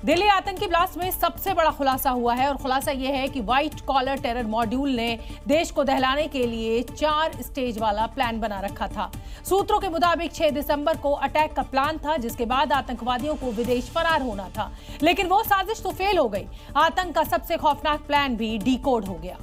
दिल्ली आतंकी ब्लास्ट में सबसे बड़ा खुलासा हुआ है और खुलासा यह है कि व्हाइट कॉलर टेरर मॉड्यूल ने देश को दहलाने के लिए 4 स्टेज वाला प्लान बना रखा था। सूत्रों के मुताबिक 6 दिसंबर को अटैक का प्लान था, जिसके बाद आतंकवादियों को विदेश फरार होना था, लेकिन वो साजिश तो फेल हो गई। आतंक का सबसे खौफनाक प्लान भी डीकोड हो गया।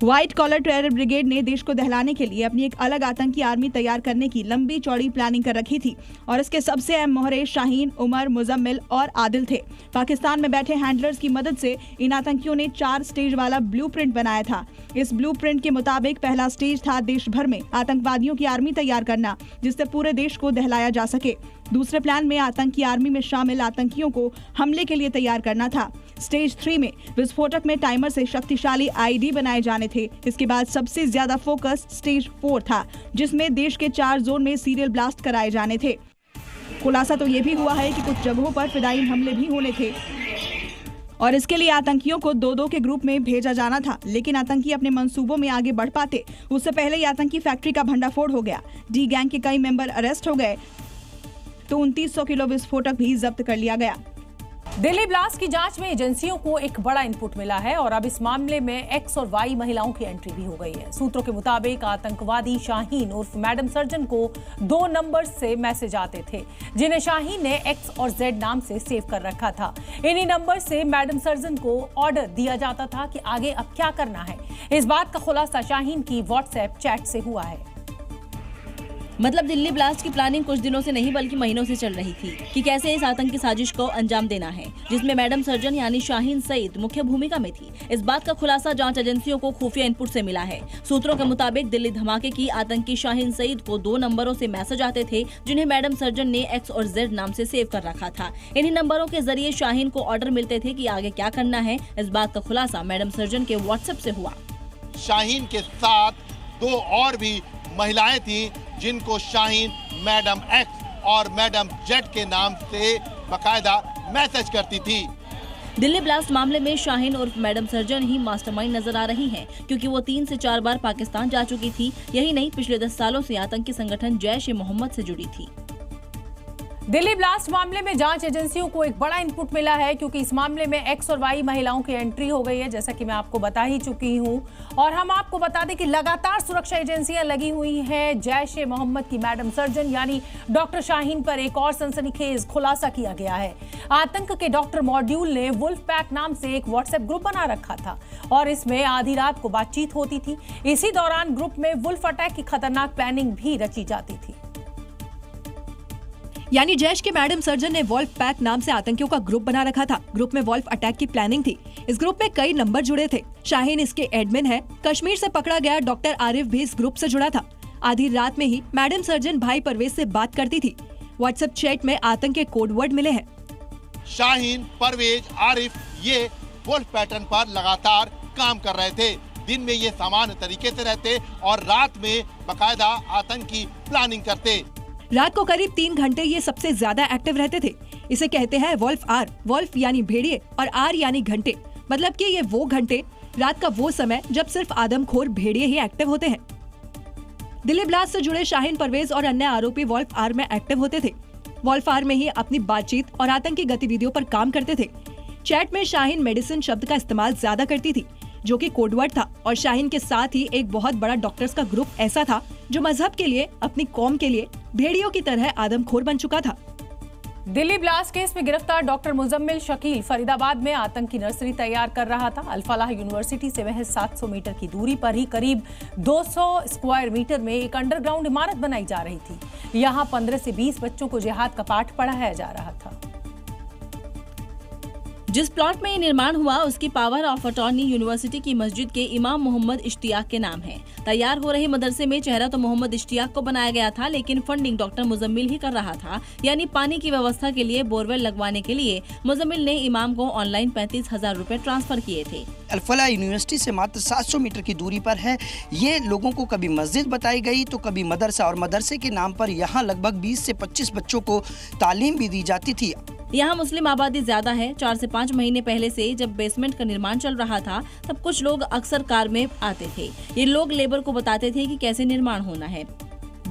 व्हाइट कॉलर टेरर ब्रिगेड ने देश को दहलाने के लिए अपनी एक अलग आतंकी आर्मी तैयार करने की लंबी चौड़ी प्लानिंग कर रखी थी और इसके सबसे अहम मोहरे शाहीन, उमर, मुजम्मिल और आदिल थे। पाकिस्तान में बैठे हैंडलर्स की मदद से इन आतंकियों ने 4 स्टेज वाला ब्लूप्रिंट बनाया था। इस ब्लूप्रिंट के मुताबिक पहला स्टेज था देश भर में आतंकवादियों की आर्मी तैयार करना, जिससे पूरे देश को दहलाया जा सके। दूसरे प्लान में आतंकी आर्मी में शामिल आतंकियों को हमले के लिए तैयार करना था। स्टेज 3 में विस्फोटक में टाइमर से शक्तिशाली आईडी बनाए जाने थे। इसके बाद सबसे ज्यादा फोकस स्टेज 4 था, जिसमें देश के 4 जोन में सीरियल ब्लास्ट कराए जाने थे। खुलासा तो ये भी हुआ है कि कुछ जगहों पर फिदायीन हमले भी होने थे और इसके लिए आतंकियों को 2-2 के ग्रुप में भेजा जाना था, लेकिन आतंकी अपने मंसूबों में आगे बढ़ पाते उससे पहले ही आतंकी फैक्ट्री का भंडाफोड़ हो गया। डी गैंग के कई मेंबर अरेस्ट हो गए तो 2900 किलो विस्फोटक भी जब्त कर लिया गया। दिल्ली ब्लास्ट की जांच में एजेंसियों को एक बड़ा इनपुट मिला है और अब इस मामले में एक्स और वाई महिलाओं की एंट्री भी हो गई है। सूत्रों के मुताबिक आतंकवादी शाहीन उर्फ मैडम सर्जन को 2 नंबर से मैसेज आते थे, जिन्हें शाहीन ने एक्स और जेड नाम से सेव कर रखा था। इन्हीं नंबर से मैडम सर्जन को ऑर्डर दिया जाता था कि आगे अब क्या करना है। इस बात का खुलासा शाहीन की व्हाट्सएप चैट से हुआ है। मतलब दिल्ली ब्लास्ट की प्लानिंग कुछ दिनों से नहीं बल्कि महीनों से चल रही थी कि कैसे इस आतंकी साजिश को अंजाम देना है, जिसमें मैडम सर्जन यानी शाहीन सईद मुख्य भूमिका में थी। इस बात का खुलासा जांच एजेंसियों को खुफिया इनपुट से मिला है। सूत्रों के मुताबिक दिल्ली धमाके की आतंकी शाहीन सईद को 2 नंबरों से मैसेज आते थे, जिन्हें मैडम सर्जन ने एक्स और जेड नाम से सेव कर रखा था। इन्हीं नंबरों के जरिए शाहीन को ऑर्डर मिलते थे कि आगे क्या करना है। इस बात का खुलासा मैडम सर्जन के व्हाट्सएप से हुआ। शाहीन के साथ 2 और भी महिलाएं थी, जिनको शाहीन मैडम एक्स और मैडम जेड के नाम से बकायदा मैसेज करती थी। दिल्ली ब्लास्ट मामले में शाहीन उर्फ मैडम सर्जन ही मास्टरमाइंड नजर आ रही हैं, क्योंकि वो 3 से 4 बार पाकिस्तान जा चुकी थी। यही नहीं, पिछले 10 सालों से आतंकी संगठन जैश-ए-मोहम्मद से जुड़ी थी। दिल्ली ब्लास्ट मामले में जांच एजेंसियों को एक बड़ा इनपुट मिला है, क्योंकि इस मामले में एक्स और वाई महिलाओं की एंट्री हो गई है, जैसा कि मैं आपको बता ही चुकी हूं। और हम आपको बता दें कि लगातार सुरक्षा एजेंसियां लगी हुई हैं। जैश-ए-मोहम्मद की मैडम सर्जन यानी डॉक्टर शाहीन पर एक और सनसनीखेज खुलासा किया गया है। आतंक के डॉक्टर मॉड्यूल ने वुल्फ पैक नाम से एक व्हाट्सएप ग्रुप बना रखा था और इसमें आधी रात को बातचीत होती थी। इसी दौरान ग्रुप में वुल्फ अटैक की खतरनाक प्लानिंग भी रची जाती थी। यानी जैश के मैडम सर्जन ने वॉल्फ पैक नाम से आतंकियों का ग्रुप बना रखा था। ग्रुप में वॉल्फ अटैक की प्लानिंग थी। इस ग्रुप में कई नंबर जुड़े थे। शाहीन इसके एडमिन है। कश्मीर से पकड़ा गया डॉक्टर आरिफ भी इस ग्रुप से जुड़ा था। आधी रात में ही मैडम सर्जन भाई परवेज से बात करती थी। व्हाट्सएप चैट में आतंक के कोड वर्ड मिले हैं। शाहीन, परवेज, आरिफ ये वुल्फ पैटर्न पर लगातार काम कर रहे थे। दिन में ये सामान्य तरीके से रहते और रात में बकायदा आतंकी प्लानिंग करते। रात को करीब 3 घंटे ये सबसे ज्यादा एक्टिव रहते थे। इसे कहते हैं वॉल्फ आर। वॉल्फ यानी भेड़िए और आर यानी घंटे, मतलब कि ये वो घंटे, रात का वो समय जब सिर्फ आदमखोर भेड़िए ही एक्टिव होते हैं। दिल्ली ब्लास्ट से जुड़े शाहीन, परवेज और अन्य आरोपी वॉल्फ आर में एक्टिव होते थे। वॉल्फ आर में ही अपनी बातचीत और आतंकी गतिविधियों पर काम करते थे। चैट में शाहीन मेडिसिन शब्द का इस्तेमाल ज्यादा करती थी, जो कि कोडवर्ड था। और शाहीन के साथ ही एक बहुत बड़ा डॉक्टर्स का ग्रुप ऐसा था जो मजहब के लिए, अपनी कौम के लिए भेड़ियों की तरह आदमखोर बन चुका था। दिल्ली ब्लास्ट केस में गिरफ्तार डॉक्टर मुजम्मिल शकील फरीदाबाद में आतंकी नर्सरी तैयार कर रहा था। अल-फलाह यूनिवर्सिटी से महज 700 मीटर की दूरी पर ही करीब 200 स्क्वायर मीटर में एक अंडरग्राउंड इमारत बनाई जा रही थी। यहाँ 15 से 20 बच्चों को जिहाद का पाठ पढ़ाया जा रहा था। जिस प्लॉट में ये निर्माण हुआ उसकी पावर ऑफ अटॉर्नी यूनिवर्सिटी की मस्जिद के इमाम मोहम्मद इश्तियाक के नाम है। तैयार हो रहे मदरसे में चेहरा तो मोहम्मद इश्तियाक को बनाया गया था, लेकिन फंडिंग डॉक्टर मुजम्मिल ही कर रहा था। यानी पानी की व्यवस्था के लिए बोरवेल लगवाने के लिए मुजम्मिल ने इमाम को ऑनलाइन 35,000 रुपए ट्रांसफर किए थे। अल-फलाह यूनिवर्सिटी से मात्र 700 मीटर की दूरी पर है। ये लोगों को कभी मस्जिद बताई गई तो कभी मदरसा, और मदरसे के नाम पर यहाँ लगभग 20 से 25 बच्चों को तालीम भी दी जाती थी। यहाँ मुस्लिम आबादी ज्यादा है। 4 से 5 महीने पहले से जब बेसमेंट का निर्माण चल रहा था, तब कुछ लोग अक्सर कार में आते थे। ये लोग लेबर को बताते थे कि कैसे निर्माण होना है।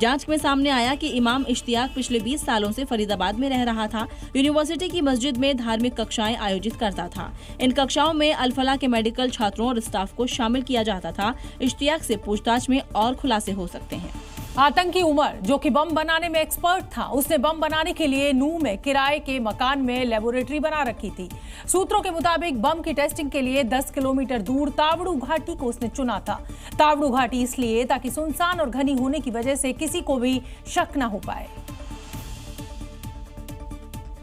जांच में सामने आया कि इमाम इश्तियाक पिछले 20 सालों से फरीदाबाद में रह रहा था। यूनिवर्सिटी की मस्जिद में धार्मिक कक्षाएं आयोजित करता था। इन कक्षाओं में अल फलाह के मेडिकल छात्रों और स्टाफ को शामिल किया जाता था। इश्तियाक से पूछताछ में और खुलासे हो सकते हैं। आतंकी उमर, जो कि बम बनाने में एक्सपर्ट था, उसने बम बनाने के लिए नूह में किराए के मकान में लेबोरेटरी बना रखी थी। सूत्रों के मुताबिक बम की टेस्टिंग के लिए 10 किलोमीटर दूर तावड़ू घाटी को उसने चुना था। तावड़ू घाटी इसलिए ताकि सुनसान और घनी होने की वजह से किसी को भी शक न हो पाए।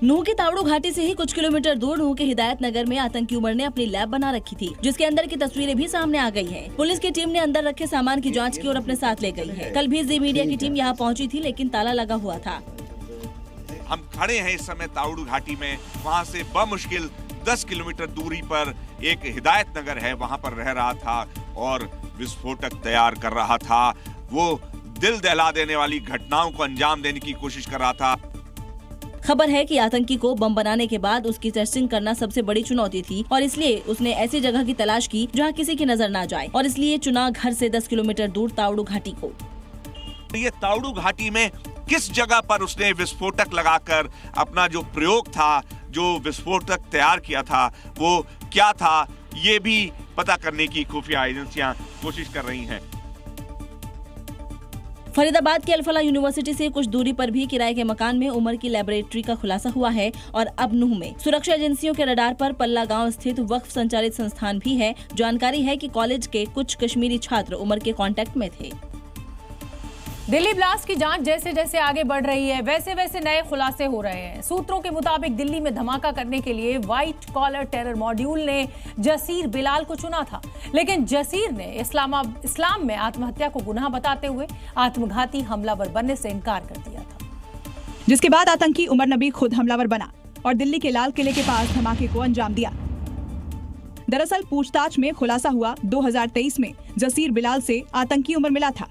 नूह की तावड़ू घाटी से ही कुछ किलोमीटर दूर नूह के हिदायत नगर में आतंकी उमर ने अपनी लैब बना रखी थी, जिसके अंदर की तस्वीरें भी सामने आ गई हैं। पुलिस की टीम ने अंदर रखे सामान की जांच की और अपने साथ ले गई है। कल भी जी मीडिया की टीम यहां पहुंची थी, लेकिन ताला लगा हुआ था। हम खड़े हैं इस समय तावड़ू घाटी में। वहां से बमुश्किल 10 किलोमीटर दूरी पर एक हिदायत नगर है, वहां पर रह रहा था और विस्फोटक तैयार कर रहा था। वो दिल दहला देने वाली घटनाओं को अंजाम देने की कोशिश कर रहा था। खबर है कि आतंकी को बम बनाने के बाद उसकी टेस्टिंग करना सबसे बड़ी चुनौती थी और इसलिए उसने ऐसी जगह की तलाश की जहां किसी की नजर ना जाए और इसलिए चुना घर से 10 किलोमीटर दूर तावड़ू घाटी को। ये तावड़ू घाटी में किस जगह पर उसने विस्फोटक लगाकर अपना जो प्रयोग था, जो विस्फोटक तैयार किया था, वो क्या था, ये भी पता करने की खुफिया एजेंसियां कोशिश कर रही हैं। फरीदाबाद की अल फलाह यूनिवर्सिटी से कुछ दूरी पर भी किराए के मकान में उमर की लेबोरेटरी का खुलासा हुआ है और अब नूह में सुरक्षा एजेंसियों के रडार पर पल्ला गांव स्थित वक्फ संचालित संस्थान भी है। जानकारी है कि कॉलेज के कुछ कश्मीरी छात्र उमर के कांटेक्ट में थे। दिल्ली ब्लास्ट की जांच जैसे जैसे आगे बढ़ रही है, वैसे वैसे नए खुलासे हो रहे हैं। सूत्रों के मुताबिक दिल्ली में धमाका करने के लिए व्हाइट कॉलर टेरर मॉड्यूल ने जसीर बिलाल को चुना था, लेकिन जसीर ने इस्लाम में आत्महत्या को गुनाह बताते हुए आत्मघाती हमलावर बनने से इनकार कर दिया था, जिसके बाद आतंकी उमर नबी खुद हमलावर बना और दिल्ली के लाल किले के पास धमाके को अंजाम दिया। दरअसल पूछताछ में खुलासा हुआ 2023 में जसीर बिलाल से आतंकी उमर मिला था।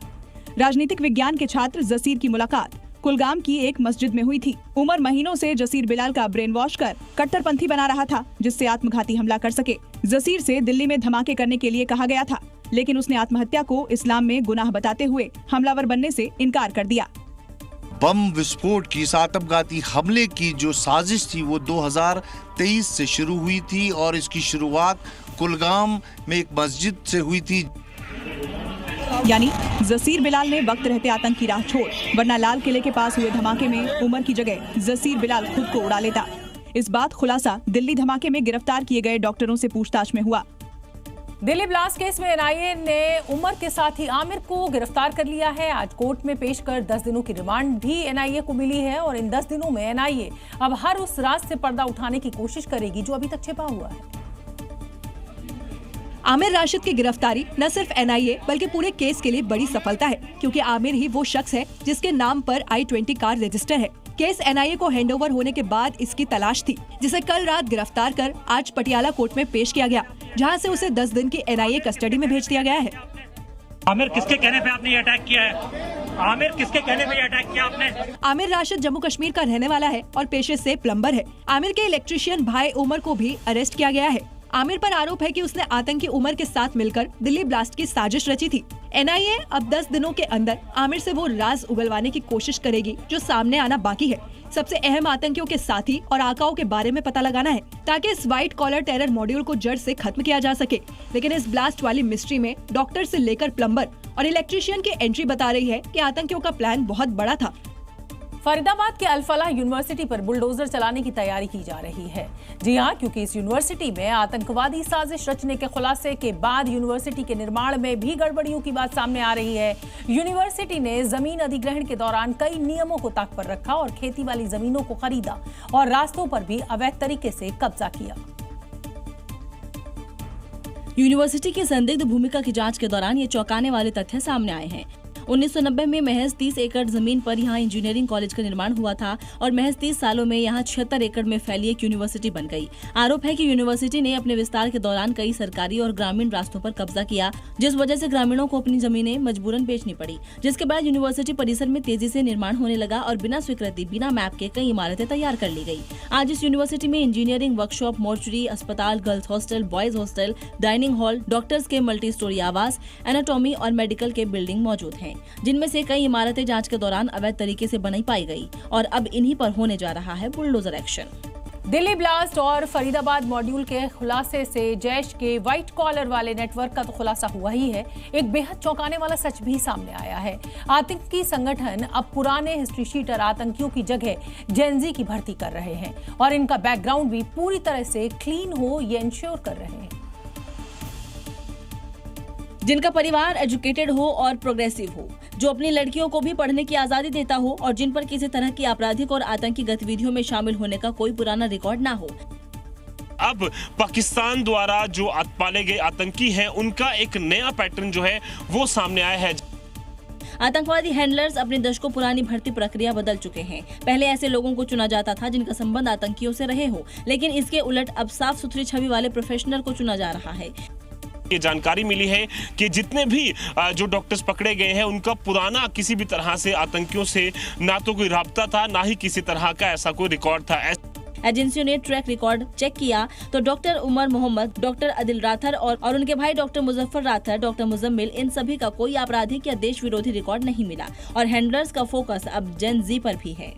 राजनीतिक विज्ञान के छात्र जसीर की मुलाकात कुलगाम की एक मस्जिद में हुई थी। उमर महीनों से जसीर बिलाल का ब्रेन वॉश कर कट्टरपंथी बना रहा था, जिससे आत्मघाती हमला कर सके। जसीर से दिल्ली में धमाके करने के लिए कहा गया था, लेकिन उसने आत्महत्या को इस्लाम में गुनाह बताते हुए हमलावर बनने से इनकार कर दिया। बम विस्फोट की, इस आत्मघाती हमले की जो साजिश थी वो 2023 से शुरू हुई थी और इसकी शुरुआत कुलगाम में एक मस्जिद से हुई थी। यानी जसीर बिलाल ने वक्त रहते आतंक की राह छोड़, वरना लाल किले के पास हुए धमाके में उमर की जगह जसीर बिलाल खुद को उड़ा लेता। इस बात खुलासा दिल्ली धमाके में गिरफ्तार किए गए डॉक्टरों से पूछताछ में हुआ। दिल्ली ब्लास्ट केस में एनआईए ने उमर के साथी आमिर को गिरफ्तार कर लिया है। आज कोर्ट में पेश कर 10 दिनों की रिमांड भी एनआईए को मिली है और इन 10 दिनों में एनआईए अब हर उस राज से पर्दा उठाने की कोशिश करेगी जो अभी तक छिपा हुआ है। आमिर राशिद की गिरफ्तारी न सिर्फ एनआईए बल्कि पूरे केस के लिए बड़ी सफलता है, क्योंकि आमिर ही वो शख्स है जिसके नाम पर I-20 कार रजिस्टर है। केस एनआईए को हैंडओवर होने के बाद इसकी तलाश थी, जिसे कल रात गिरफ्तार कर आज पटियाला कोर्ट में पेश किया गया, जहां से उसे 10 दिन की एनआईए कस्टडी में भेज दिया गया है। आमिर किसके कहने पे आपने ये अटैक किया है? आमिर किसके कहने पे ये अटैक किया आपने? आमिर राशिद जम्मू कश्मीर का रहने वाला है और पेशे से प्लम्बर है। आमिर के इलेक्ट्रीशियन भाई उमर को भी अरेस्ट किया गया है। आमिर पर आरोप है कि उसने आतंकी उमर के साथ मिलकर दिल्ली ब्लास्ट की साजिश रची थी। एनआईए अब 10 दिनों के अंदर आमिर से वो राज उगलवाने की कोशिश करेगी जो सामने आना बाकी है। सबसे अहम आतंकियों के साथी और आकाओं के बारे में पता लगाना है, ताकि इस व्हाइट कॉलर टेरर मॉड्यूल को जड़ से खत्म किया जा सके। लेकिन इस ब्लास्ट वाली मिस्ट्री में डॉक्टर से लेकर प्लम्बर और इलेक्ट्रीशियन की एंट्री बता रही है कि आतंकियों का प्लान बहुत बड़ा था। फरीदाबाद के अल फलाह यूनिवर्सिटी पर बुलडोजर चलाने की तैयारी की जा रही है। जी हां, क्योंकि इस यूनिवर्सिटी में आतंकवादी साजिश रचने के खुलासे के बाद यूनिवर्सिटी के निर्माण में भी गड़बड़ियों की बात सामने आ रही है। यूनिवर्सिटी ने जमीन अधिग्रहण के दौरान कई नियमों को ताक पर रखा और खेती वाली जमीनों को खरीदा और रास्तों पर भी अवैध तरीके से कब्जा किया। यूनिवर्सिटी की संदिग्ध भूमिका की जांच के दौरान ये चौंकाने वाले तथ्य सामने आए हैं। 1990 में महज 30 एकड़ जमीन पर यहाँ इंजीनियरिंग कॉलेज का निर्माण हुआ था और महज 30 सालों में यहाँ 76 एकड़ में फैली एक यूनिवर्सिटी बन गई। आरोप है कि यूनिवर्सिटी ने अपने विस्तार के दौरान कई सरकारी और ग्रामीण रास्तों पर कब्जा किया, जिस वजह से ग्रामीणों को अपनी जमीनें मजबूरन बेचनी पड़ी, जिसके बाद यूनिवर्सिटी परिसर में तेजी से निर्माण होने लगा और बिना स्वीकृति, बिना मैप के कई इमारतें तैयार कर ली गई। आज इस यूनिवर्सिटी में इंजीनियरिंग वर्कशॉप, मोर्चरी, अस्पताल, girls hostel, boys hostel, dining hall, doctors के मल्टी स्टोरी आवास, एनाटॉमी और मेडिकल के बिल्डिंग मौजूद हैं। जिनमें से कई इमारतें जांच के दौरान अवैध तरीके से बनाई पाई गई और अब इन्हीं पर होने जा रहा है बुलडोजर एक्शन। दिल्ली ब्लास्ट और फरीदाबाद मॉड्यूल के खुलासे से जैश के व्हाइट कॉलर वाले नेटवर्क का तो खुलासा हुआ ही है, एक बेहद चौंकाने वाला सच भी सामने आया है। आतंकी संगठन अब पुराने हिस्ट्री शीटर आतंकियों की जगह जेनजी की भर्ती कर रहे हैं और इनका बैकग्राउंड भी पूरी तरह से क्लीन हो ये इंश्योर कर रहे हैं। जिनका परिवार एजुकेटेड हो और प्रोग्रेसिव हो, जो अपनी लड़कियों को भी पढ़ने की आजादी देता हो और जिन पर किसी तरह की आपराधिक और आतंकी गतिविधियों में शामिल होने का कोई पुराना रिकॉर्ड ना हो। अब पाकिस्तान द्वारा जो पाले गए आतंकी हैं, उनका एक नया पैटर्न जो है वो सामने आया है। आतंकवादी हैंडलर्स अपने दशकों पुरानी भर्ती प्रक्रिया बदल चुके हैं। पहले ऐसे लोगों को चुना जाता था जिनका संबंध आतंकियों से रहे हो, लेकिन इसके उलट अब साफ सुथरी छवि वाले प्रोफेशनल को चुना जा रहा है। ये जानकारी मिली है कि जितने भी जो डॉक्टर्स पकड़े गए हैं, उनका पुराना किसी भी तरह से आतंकियों से ना तो कोई राब्ता था, ना ही किसी तरह का ऐसा कोई रिकॉर्ड था। एजेंसियों ने ट्रैक रिकॉर्ड चेक किया तो डॉक्टर उमर मोहम्मद, डॉक्टर आदिल राथर और उनके भाई डॉक्टर मुजफ्फर राथर, डॉक्टर मुजम्मिल, इन सभी का कोई आपराधिक या देश विरोधी रिकॉर्ड नहीं मिला और हैंडलर्स का फोकस अब जेन जी पर भी है।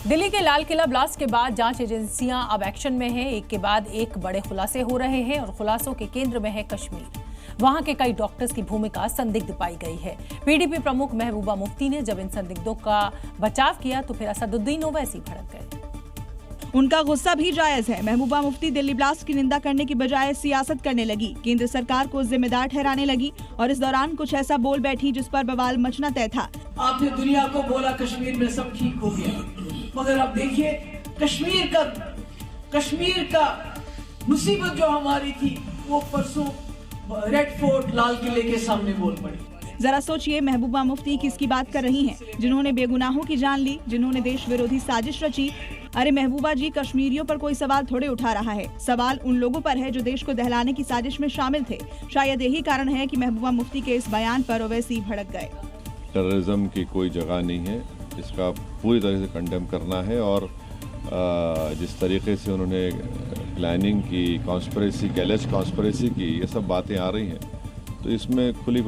दिल्ली के लाल किला ब्लास्ट के बाद जांच एजेंसियां अब एक्शन में हैं। एक के बाद एक बड़े खुलासे हो रहे हैं और खुलासों के केंद्र में है कश्मीर। वहां के कई डॉक्टर्स की भूमिका संदिग्ध पाई गई है। पीडीपी प्रमुख महबूबा मुफ्ती ने जब इन संदिग्धों का बचाव किया तो फिर असदुद्दीन ओवैसी भड़क गए। उनका गुस्सा भी जायज है। महबूबा मुफ्ती दिल्ली ब्लास्ट की निंदा करने की बजाय सियासत करने लगी, केंद्र सरकार को जिम्मेदार ठहराने लगी और इस दौरान कुछ ऐसा बोल बैठी जिस पर बवाल मचना तय था। आपने दुनिया को बोला कश्मीर में सब ठीक हो गया, मगर अब देखिए कश्मीर का मुसीबत जो हमारी थी वो परसों रेड फोर्ट लाल किले के सामने बोल पड़ी। जरा सोचिए महबूबा मुफ्ती किसकी बात कर रही हैं, जिन्होंने बेगुनाहों की जान ली, जिन्होंने देश विरोधी साजिश रची। अरे महबूबा जी, कश्मीरियों पर कोई सवाल थोड़े उठा रहा है, सवाल उन लोगों पर है जो देश को दहलाने की साजिश में शामिल थे। शायद यही कारण है कि महबूबा मुफ्ती के इस बयान पर ओवैसी भड़क गए। टेररिज्म की कोई जगह नहीं है, इसका पूरी तरह से कंडेम करना है और जिस तरीके से उन्होंने प्लानिंग की, कॉन्स्पिरेसी की, एलिज कॉन्स्पिरेसी की, ये सब बातें आ रही हैं, तो इसमें खुली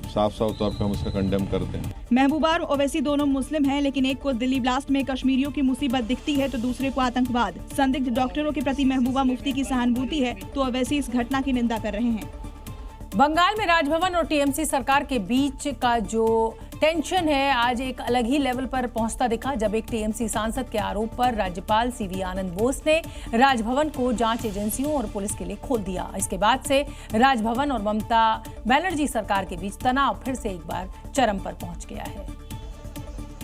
साफ तौर पर हम उसका कंडेम करते हैं। महबूबा और ओवैसी दोनों मुस्लिम हैं, लेकिन एक को दिल्ली ब्लास्ट में कश्मीरियों की मुसीबत दिखती है तो दूसरे को आतंकवाद। संदिग्ध डॉक्टरों के प्रति महबूबा मुफ्ती की सहानुभूति है तो ओवैसी इस घटना की निंदा कर रहे हैं। बंगाल में राजभवन और टीएमसी सरकार के बीच का जो टेंशन है आज एक अलग ही लेवल पर पहुंचता दिखा जब एक टीएमसी सांसद के आरोप पर राज्यपाल सीवी आनंद बोस ने राजभवन को जांच एजेंसियों और पुलिस के लिए खोल दिया। इसके बाद से राजभवन और ममता बनर्जी सरकार के बीच तनाव फिर से एक बार चरम पर पहुंच गया है।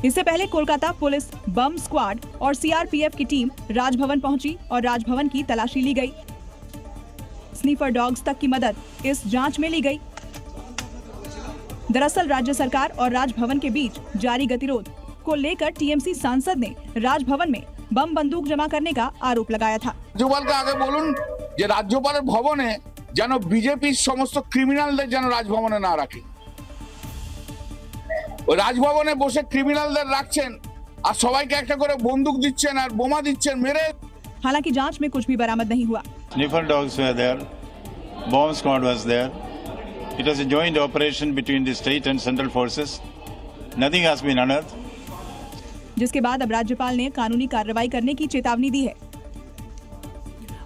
इससे पहले कोलकाता पुलिस, बम स्क्वाड और सीआरपीएफ की टीम राजभवन पहुंची और राजभवन की तलाशी ली गई। स्नीफर डॉग्स तक की मदद इस जांच में ली गई। दरअसल राज्य सरकार और राजभवन के बीच जारी गतिरोध को लेकर टीएमसी सांसद ने राजभवन में बम बंदूक जमा करने का आरोप लगाया था। राज्यपाल के आगे बोलून যে রাজ্যপালের ভবনে যেন বিজেপির সমস্ত ক্রিমিনালদের যেন রাজভবনে না রাখে। ওই রাজভবনে বসে ক্রিমিনালদের রাখছেন আর সবাইকে একটা করে বন্দুক দিচ্ছেন আর বোমা দিচ্ছেন মেরে। हालांकि जांच में कुछ भी बरामद नहीं हुआ। Sniffer dogs were there, bomb squad was there. It was a joint operation between the state and central forces. Nothing has been unearthed. जिसके बाद अब राज्यपाल ने कानूनी कार्रवाई करने की चेतावनी दी है।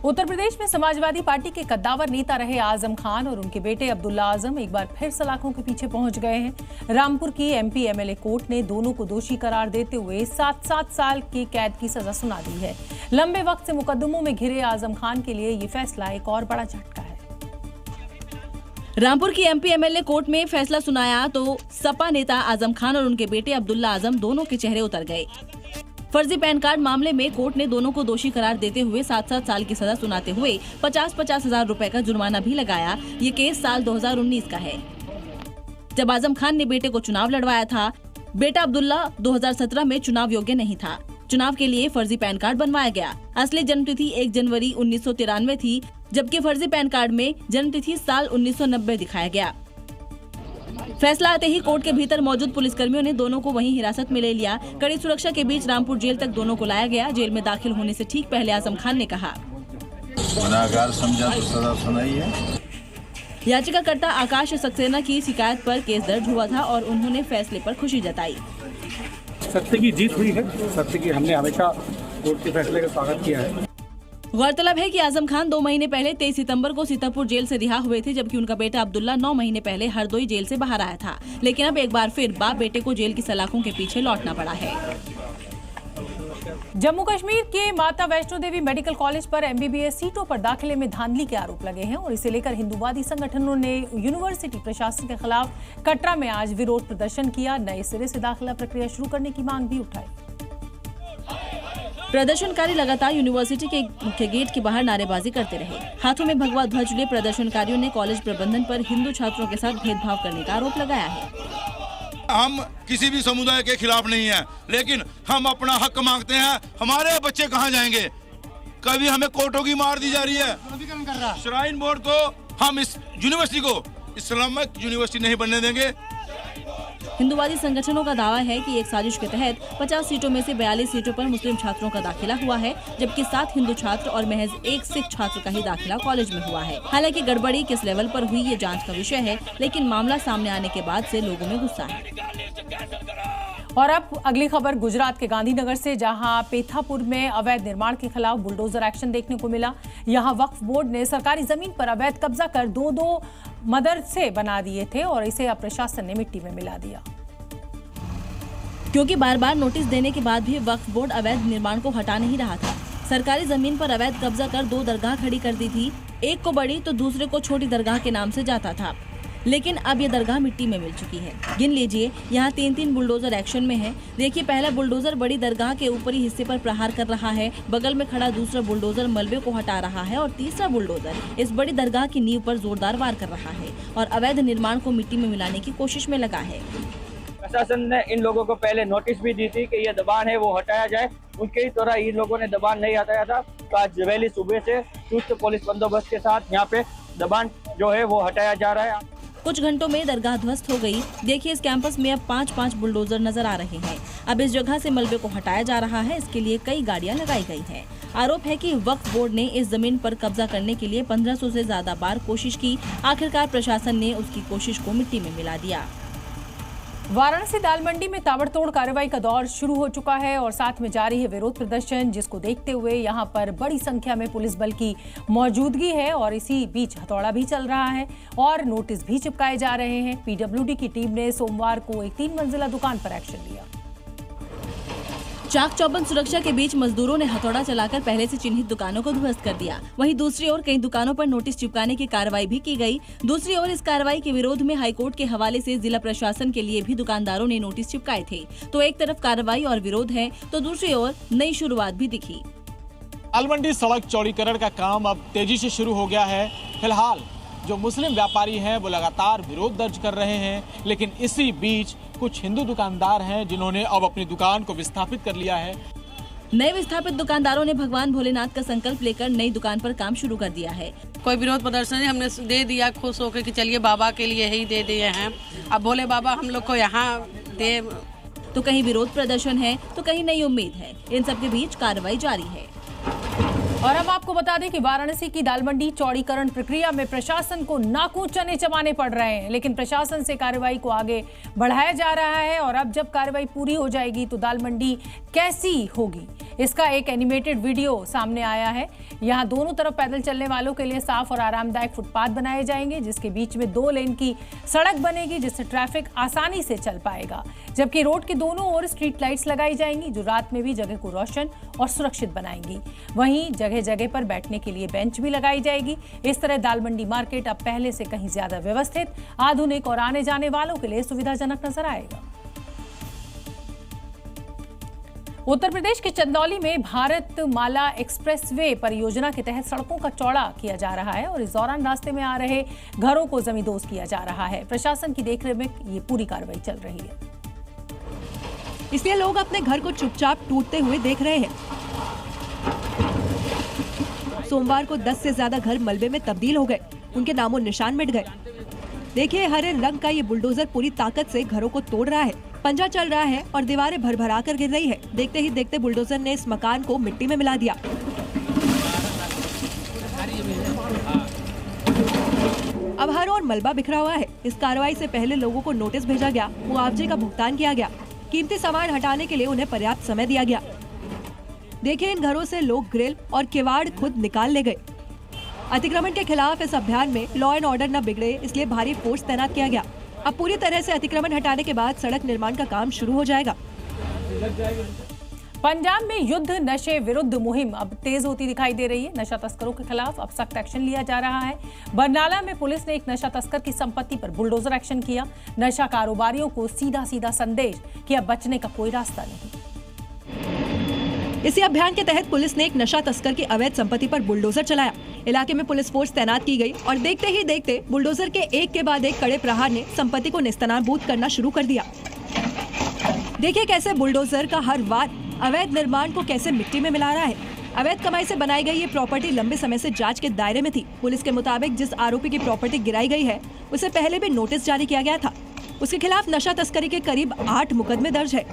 उत्तर प्रदेश में समाजवादी पार्टी के कद्दावर नेता रहे आजम खान और उनके बेटे अब्दुल्ला आजम एक बार फिर सलाखों के पीछे पहुंच गए हैं। रामपुर की एमपी एमएलए कोर्ट ने दोनों को दोषी करार देते हुए 7 साल की कैद की सजा सुना दी है। लंबे वक्त से मुकदमों में घिरे आजम खान के लिए ये फैसला एक और बड़ा झटका है। रामपुर की एमपी एमएलए कोर्ट में फैसला सुनाया तो सपा नेता आजम खान और उनके बेटे अब्दुल्ला आजम दोनों के चेहरे उतर गए। फर्जी पैन कार्ड मामले में कोर्ट ने दोनों को दोषी करार देते हुए 7 साल की सजा सुनाते हुए 50 हजार रुपए का जुर्माना भी लगाया। ये केस साल 2019 का है, जब आजम खान ने बेटे को चुनाव लड़वाया था। बेटा अब्दुल्ला 2017 में चुनाव योग्य नहीं था। चुनाव के लिए फर्जी पैन कार्ड बनवाया गया। असली जन्मतिथि 1 जनवरी 1993 थी, जबकि फर्जी पैन कार्ड में जन्मतिथि साल 1990 दिखाया गया। फैसला आते ही कोर्ट के भीतर मौजूद पुलिसकर्मियों ने दोनों को वहीं हिरासत में ले लिया। कड़ी सुरक्षा के बीच रामपुर जेल तक दोनों को लाया गया। जेल में दाखिल होने से ठीक पहले आजम खान ने कहा, गुनाहगार समझा तो सजा सुनाई है। याचिकाकर्ता आकाश सक्सेना की शिकायत पर केस दर्ज हुआ था और उन्होंने फैसले पर खुशी जताई। सत्य की जीत हुई है, सत्य की हमने हमेशा कोर्ट के फैसले का स्वागत किया है। गौरतलब है कि आजम खान 2 महीने पहले 23 सितंबर को सीतापुर जेल से रिहा हुए थे, जबकि उनका बेटा अब्दुल्ला 9 महीने पहले हरदोई जेल से बाहर आया था। लेकिन अब एक बार फिर बाप बेटे को जेल की सलाखों के पीछे लौटना पड़ा है। जम्मू कश्मीर के माता वैष्णो देवी मेडिकल कॉलेज पर MBBS सीटों पर दाखिले में धांधली के आरोप लगे हैं और इसे लेकर हिंदुवादी संगठनों ने यूनिवर्सिटी प्रशासन के खिलाफ कटरा में आज विरोध प्रदर्शन किया। नए सिरे से दाखिला प्रक्रिया शुरू करने की मांग भी उठाई। प्रदर्शनकारी लगातार यूनिवर्सिटी के मुख्य गेट के बाहर नारेबाजी करते रहे। हाथों में भगवा ध्वज लिए प्रदर्शनकारियों ने कॉलेज प्रबंधन पर हिंदू छात्रों के साथ भेदभाव करने का आरोप लगाया है। हम किसी भी समुदाय के खिलाफ नहीं हैं, लेकिन हम अपना हक मांगते हैं। हमारे बच्चे कहाँ जाएंगे? कभी हमें कोर्टों की मार दी जा रही है। श्राइन बोर्ड को हम इस यूनिवर्सिटी को इस्लामिक यूनिवर्सिटी नहीं बनने देंगे। हिंदुवादी संगठनों का दावा है कि एक साजिश के तहत 50 सीटों में से 42 सीटों पर मुस्लिम छात्रों का दाखिला हुआ है, जबकि 7 हिंदू छात्र और महज 1 सिख छात्र का ही दाखिला कॉलेज में हुआ है। हालांकि गड़बड़ी किस लेवल पर हुई ये जांच का विषय है, लेकिन मामला सामने आने के बाद से लोगों में गुस्सा है। और अब अगली खबर गुजरात के गांधीनगर से, जहां पेथापुर में अवैध निर्माण के खिलाफ बुलडोजर एक्शन देखने को मिला। यहां वक्फ बोर्ड ने सरकारी जमीन पर अवैध कब्जा कर 2-2 मदरसे बना दिए थे और इसे अब प्रशासन ने मिट्टी में मिला दिया। क्योंकि बार बार नोटिस देने के बाद भी वक्फ बोर्ड अवैध निर्माण को हटा नहीं रहा था। सरकारी जमीन पर अवैध कब्जा कर 2 दरगाह खड़ी कर दी थी। एक को बड़ी तो दूसरे को छोटी दरगाह के नाम से जाता था, लेकिन अब ये दरगाह मिट्टी में मिल चुकी है। गिन लीजिए, यहाँ 3-3 बुलडोजर एक्शन में है। देखिए, पहला बुलडोजर बड़ी दरगाह के ऊपरी हिस्से पर प्रहार कर रहा है, बगल में खड़ा दूसरा बुलडोजर मलबे को हटा रहा है और तीसरा बुलडोजर इस बड़ी दरगाह की नींव पर जोरदार वार कर रहा है और अवैध निर्माण को मिट्टी में मिलाने की कोशिश में लगा है। प्रशासन ने इन लोगों को पहले नोटिस भी दी थी कि ये दबान है वो हटाया जाए। उनके ही तरह इन लोगों ने दबान नहीं हटाया था, तो आज वैली सुबह से चुस्त पुलिस बंदोबस्त के साथ यहाँ पे दबान जो है वो हटाया जा रहा है। कुछ घंटों में दरगाह ध्वस्त हो गई। देखिए, इस कैंपस में अब 5-5 बुलडोजर नजर आ रहे हैं। अब इस जगह से मलबे को हटाया जा रहा है। इसके लिए कई गाड़ियां लगाई गई हैं। आरोप है कि वक्फ बोर्ड ने इस जमीन पर कब्जा करने के लिए 1500 से ज्यादा बार कोशिश की। आखिरकार प्रशासन ने उसकी कोशिश को मिट्टी में मिला दिया। वाराणसी दाल मंडी में ताबड़तोड़ कार्रवाई का दौर शुरू हो चुका है और साथ में जारी है विरोध प्रदर्शन, जिसको देखते हुए यहां पर बड़ी संख्या में पुलिस बल की मौजूदगी है और इसी बीच हथौड़ा भी चल रहा है और नोटिस भी चिपकाए जा रहे हैं। PWD की टीम ने सोमवार को एक 3 मंजिला दुकान पर एक्शन लिया। चाक चौबंद सुरक्षा के बीच मजदूरों ने हथौड़ा चलाकर पहले से चिन्हित दुकानों को ध्वस्त कर दिया। वहीं दूसरी ओर कई दुकानों पर नोटिस चिपकाने की कार्रवाई भी की गई। दूसरी ओर इस कार्रवाई के विरोध में हाईकोर्ट के हवाले से जिला प्रशासन के लिए भी दुकानदारों ने नोटिस चिपकाए थे। तो एक तरफ कार्रवाई और विरोध है, तो दूसरी ओर नई शुरुआत भी दिखी। दाल मंडी सड़क चौड़ीकरण का काम अब तेजी से शुरू हो गया है। फिलहाल जो मुस्लिम व्यापारी हैं वो लगातार विरोध दर्ज कर रहे हैं, लेकिन इसी बीच कुछ हिंदू दुकानदार हैं जिन्होंने अब अपनी दुकान को विस्थापित कर लिया है। नए विस्थापित दुकानदारों ने भगवान भोलेनाथ का संकल्प लेकर नई दुकान पर काम शुरू कर दिया है। कोई विरोध प्रदर्शन हमने दे दिया खुश होकर कि चलिए बाबा के लिए ही दे दिए हैं, अब भोले बाबा हम लोग को यहाँ दे। तो कहीं विरोध प्रदर्शन है तो कहीं नई उम्मीद है। इन सब के बीच कार्रवाई जारी है। और अब आपको बता दें कि वाराणसी की दाल मंडी चौड़ीकरण प्रक्रिया में प्रशासन को नाकू चने चबाने पड़ रहे हैं, लेकिन प्रशासन से कार्रवाई को आगे बढ़ाया जा रहा है। और अब जब कार्रवाई पूरी हो जाएगी तो दाल मंडी कैसी होगी, इसका एक एनिमेटेड वीडियो सामने आया है। यहाँ दोनों तरफ पैदल चलने वालों के लिए साफ और आरामदायक फुटपाथ बनाए जाएंगे, जिसके बीच में 2 लेन की सड़क बनेगी, जिससे ट्रैफिक आसानी से चल पाएगा। जबकि रोड के दोनों ओर स्ट्रीट लाइट्स लगाई जाएंगी, जो रात में भी जगह को रोशन और सुरक्षित बनाएंगी। वहीं जगह जगह पर बैठने के लिए बेंच भी लगाई जाएगी। इस तरह दाल मंडी मार्केट अब पहले से कहीं ज्यादा व्यवस्थित, आधुनिक और आने जाने वालों के लिए सुविधाजनक नजर आएगा। उत्तर प्रदेश के चंदौली में भारत माला एक्सप्रेसवे परियोजना के तहत सड़कों का चौड़ा किया जा रहा है और इस दौरान रास्ते में आ रहे घरों को जमींदोज किया जा रहा है। प्रशासन की देखरेख में ये पूरी कार्रवाई चल रही है, इसलिए लोग अपने घर को चुपचाप टूटते हुए देख रहे हैं। सोमवार को 10 से ज्यादा घर मलबे में तब्दील हो गए, उनके नामो निशान मिट गए। देखिए, हरे रंग का ये बुलडोजर पूरी ताकत से घरों को तोड़ रहा है। पंजा चल रहा है और दीवारें भरभरा कर गिर रही है। देखते ही देखते बुलडोजर ने इस मकान को मिट्टी में मिला दिया। अब हर और मलबा बिखरा हुआ है। इस कार्रवाई से पहले लोगों को नोटिस भेजा गया, मुआवजे का भुगतान किया गया, कीमती सामान हटाने के लिए उन्हें पर्याप्त समय दिया गया। देखिए, इन घरों से लोग ग्रिल और किवाड़ खुद निकाल ले गए। अतिक्रमण के खिलाफ इस अभियान में लॉ एंड ऑर्डर न बिगड़े, इसलिए भारी फोर्स तैनात किया गया। अब पूरी तरह से अतिक्रमण हटाने के बाद सड़क निर्माण का काम शुरू हो जाएगा। पंजाब में युद्ध नशे विरुद्ध मुहिम अब तेज होती दिखाई दे रही है। नशा तस्करों के खिलाफ अब सख्त एक्शन लिया जा रहा है। बरनाला में पुलिस ने एक नशा तस्कर की संपत्ति पर बुलडोजर एक्शन किया। नशा कारोबारियों को सीधा सीधा संदेश कि अब बचने का कोई रास्ता नहीं। इसी अभियान के तहत पुलिस ने एक नशा तस्कर की अवैध संपत्ति पर बुलडोजर चलाया। इलाके में पुलिस फोर्स तैनात की गई और देखते ही देखते बुलडोजर के एक के बाद एक कड़े प्रहार ने संपत्ति को नेस्तनाबूद करना शुरू कर दिया। देखिए कैसे बुलडोजर का हर वार अवैध निर्माण को कैसे मिट्टी में मिला रहा है। अवैध कमाई से बनाई गई ये प्रॉपर्टी लंबे समय से जांच के दायरे में थी। पुलिस के मुताबिक जिस आरोपी की प्रॉपर्टी गिराई गई है उसे पहले भी नोटिस जारी किया गया था। उसके खिलाफ नशा तस्करी के करीब 8 मुकदमे दर्ज है।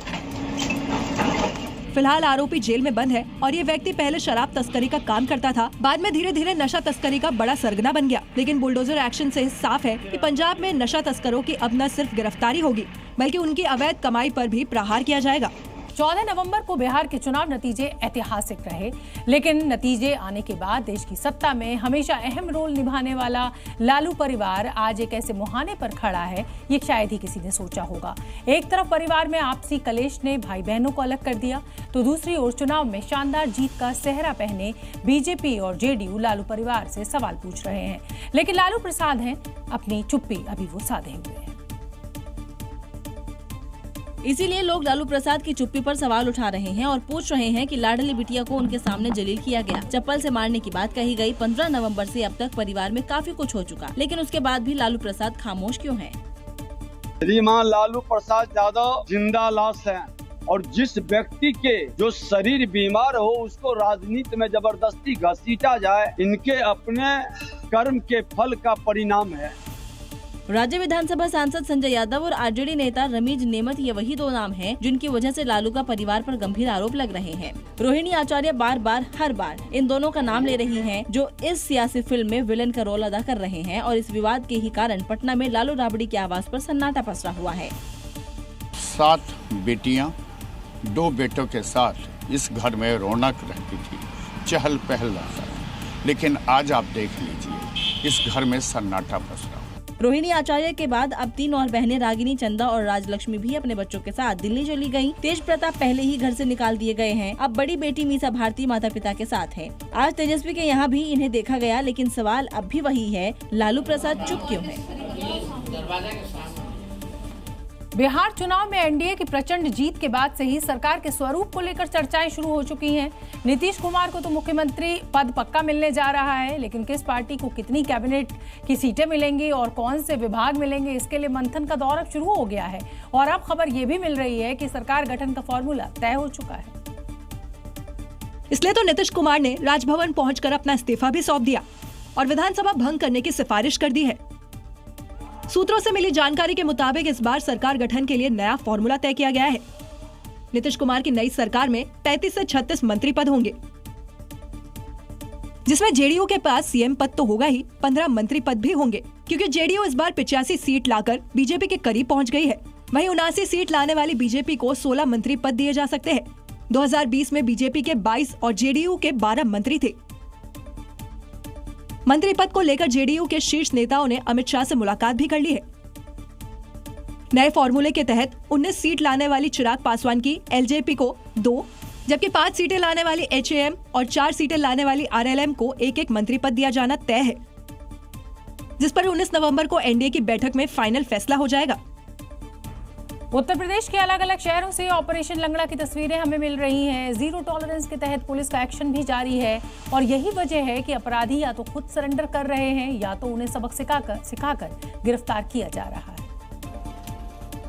फिलहाल आरोपी जेल में बंद है और ये व्यक्ति पहले शराब तस्करी का काम करता था, बाद में धीरे धीरे नशा तस्करी का बड़ा सरगना बन गया। लेकिन बुलडोजर एक्शन से साफ है कि पंजाब में नशा तस्करों की अब न सिर्फ गिरफ्तारी होगी बल्कि उनकी अवैध कमाई पर भी प्रहार किया जाएगा। 14 नवंबर को बिहार के चुनाव नतीजे ऐतिहासिक रहे, लेकिन नतीजे आने के बाद देश की सत्ता में हमेशा अहम रोल निभाने वाला लालू परिवार आज एक ऐसे मुहाने पर खड़ा है, ये शायद ही किसी ने सोचा होगा। एक तरफ परिवार में आपसी कलेश ने भाई बहनों को अलग कर दिया, तो दूसरी ओर चुनाव में शानदार जीत का सेहरा पहने बीजेपी और जेडीयू लालू परिवार से सवाल पूछ रहे हैं। लेकिन लालू प्रसाद हैं, अपनी चुप्पी अभी वो साधे हुए हैं। इसीलिए लोग लालू प्रसाद की चुप्पी पर सवाल उठा रहे हैं और पूछ रहे हैं कि लाडली बिटिया को उनके सामने जलील किया गया, चप्पल से मारने की बात कही गई। 15 नवंबर से अब तक परिवार में काफी कुछ हो चुका, लेकिन उसके बाद भी लालू प्रसाद खामोश क्यों हैं? श्रीमान लालू प्रसाद यादव जिंदा लाश है और जिस व्यक्ति के जो शरीर बीमार हो उसको राजनीति में जबरदस्ती घसीटा जाए, इनके अपने कर्म के फल का परिणाम है। राज्य विधानसभा सांसद संजय यादव और आरजेडी नेता रमीज नेमत ये वही दो नाम हैं जिनकी वजह से लालू का परिवार पर गंभीर आरोप लग रहे हैं। रोहिणी आचार्य हर बार इन दोनों का नाम ले रही हैं, जो इस सियासी फिल्म में विलेन का रोल अदा कर रहे हैं और इस विवाद के ही कारण पटना में लालू राबड़ी के आवास पर सन्नाटा पसरा हुआ है। 7 बेटियां 2 बेटों के साथ इस घर में रौनक रहती थी, चहल पहल रहता था, लेकिन आज आप देख लीजिए इस घर में सन्नाटा पसरा। रोहिणी आचार्य के बाद अब 3 और बहनें रागिनी, चंदा और राजलक्ष्मी भी अपने बच्चों के साथ दिल्ली चली गयीं। तेज प्रताप पहले ही घर से निकाल दिए गए हैं। अब बड़ी बेटी मीसा भारती माता पिता के साथ है। आज तेजस्वी के यहाँ भी इन्हें देखा गया, लेकिन सवाल अब भी वही है, लालू प्रसाद चुप क्यों है? बिहार चुनाव में एनडीए की प्रचंड जीत के बाद से ही सरकार के स्वरूप को लेकर चर्चाएं शुरू हो चुकी हैं। नीतीश कुमार को तो मुख्यमंत्री पद पक्का मिलने जा रहा है, लेकिन किस पार्टी को कितनी कैबिनेट की सीटें मिलेंगी और कौन से विभाग मिलेंगे, इसके लिए मंथन का दौर अब शुरू हो गया है। और अब खबर ये भी मिल रही है कि सरकार गठन का फॉर्मूला तय हो चुका है। इसलिए तो नीतीश कुमार ने राजभवन पहुंचकर अपना इस्तीफा भी सौंप दिया और विधानसभा भंग करने की सिफारिश कर दी है। सूत्रों से मिली जानकारी के मुताबिक इस बार सरकार गठन के लिए नया फॉर्मूला तय किया गया है। नीतीश कुमार की नई सरकार में 33 से 36 मंत्री पद होंगे, जिसमें जेडीयू के पास सीएम पद तो होगा ही, 15 मंत्री पद भी होंगे, क्योंकि जेडीयू इस बार 85 सीट लाकर बीजेपी के करीब पहुंच गई है। वहीं 79 सीट लाने वाली बीजेपी को 16 मंत्री पद दिए जा सकते हैं। 2020 में बीजेपी के 22 और जेडीयू के 12 मंत्री थे। मंत्री पद को लेकर जेडीयू के शीर्ष नेताओं ने अमित शाह से मुलाकात भी कर ली है। नए फॉर्मूले के तहत 19 सीट लाने वाली चिराग पासवान की एलजेपी को 2, जबकि 5 सीटें लाने वाली एचएएम और 4 सीटें लाने वाली आरएलएम को एक मंत्री पद दिया जाना तय है, जिस पर 19 नवंबर को एनडीए की बैठक में फाइनल फैसला हो जाएगा। उत्तर प्रदेश के अलग अलग शहरों से ऑपरेशन लंगड़ा की तस्वीरें हमें मिल रही हैं। जीरो टॉलरेंस के तहत पुलिस का एक्शन भी जारी है और यही वजह है कि अपराधी या तो खुद सरेंडर कर रहे हैं या तो उन्हें सबक सिखाकर गिरफ्तार किया जा रहा है।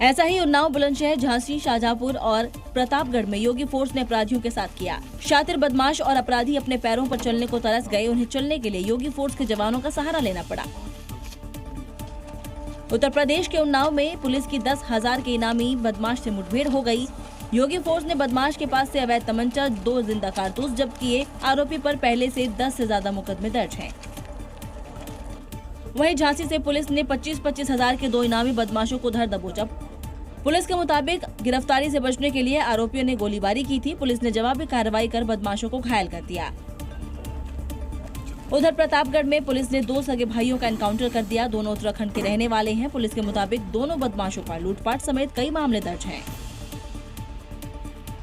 ऐसा ही उन्नाव, बुलंदशहर, झांसी, शाहजहांपुर और प्रतापगढ़ में योगी फोर्स ने अपराधियों के साथ किया। शातिर बदमाश और अपराधी अपने पैरों पर चलने को तरस गए। उन्हें चलने के लिए योगी फोर्स के जवानों का सहारा लेना पड़ा। उत्तर प्रदेश के उन्नाव में पुलिस की 10,000 के इनामी बदमाश से मुठभेड़ हो गई। योगी फोर्स ने बदमाश के पास से अवैध तमंचा, 2 जिंदा कारतूस जब्त किए। आरोपी पर पहले से 10 से ज्यादा मुकदमे दर्ज हैं। वहीं झांसी से पुलिस ने 25-25 हजार के 2 इनामी बदमाशों को धर दबोचा। पुलिस के मुताबिक गिरफ्तारी से बचने के लिए आरोपियों ने गोलीबारी की थी। पुलिस ने जवाबी कार्रवाई कर बदमाशों को घायल कर दिया। उधर प्रतापगढ़ में पुलिस ने 2 सगे भाइयों का एनकाउंटर कर दिया। दोनों उत्तराखंड के रहने वाले हैं। पुलिस के मुताबिक दोनों बदमाशों पर लूटपाट समेत कई मामले दर्ज हैं।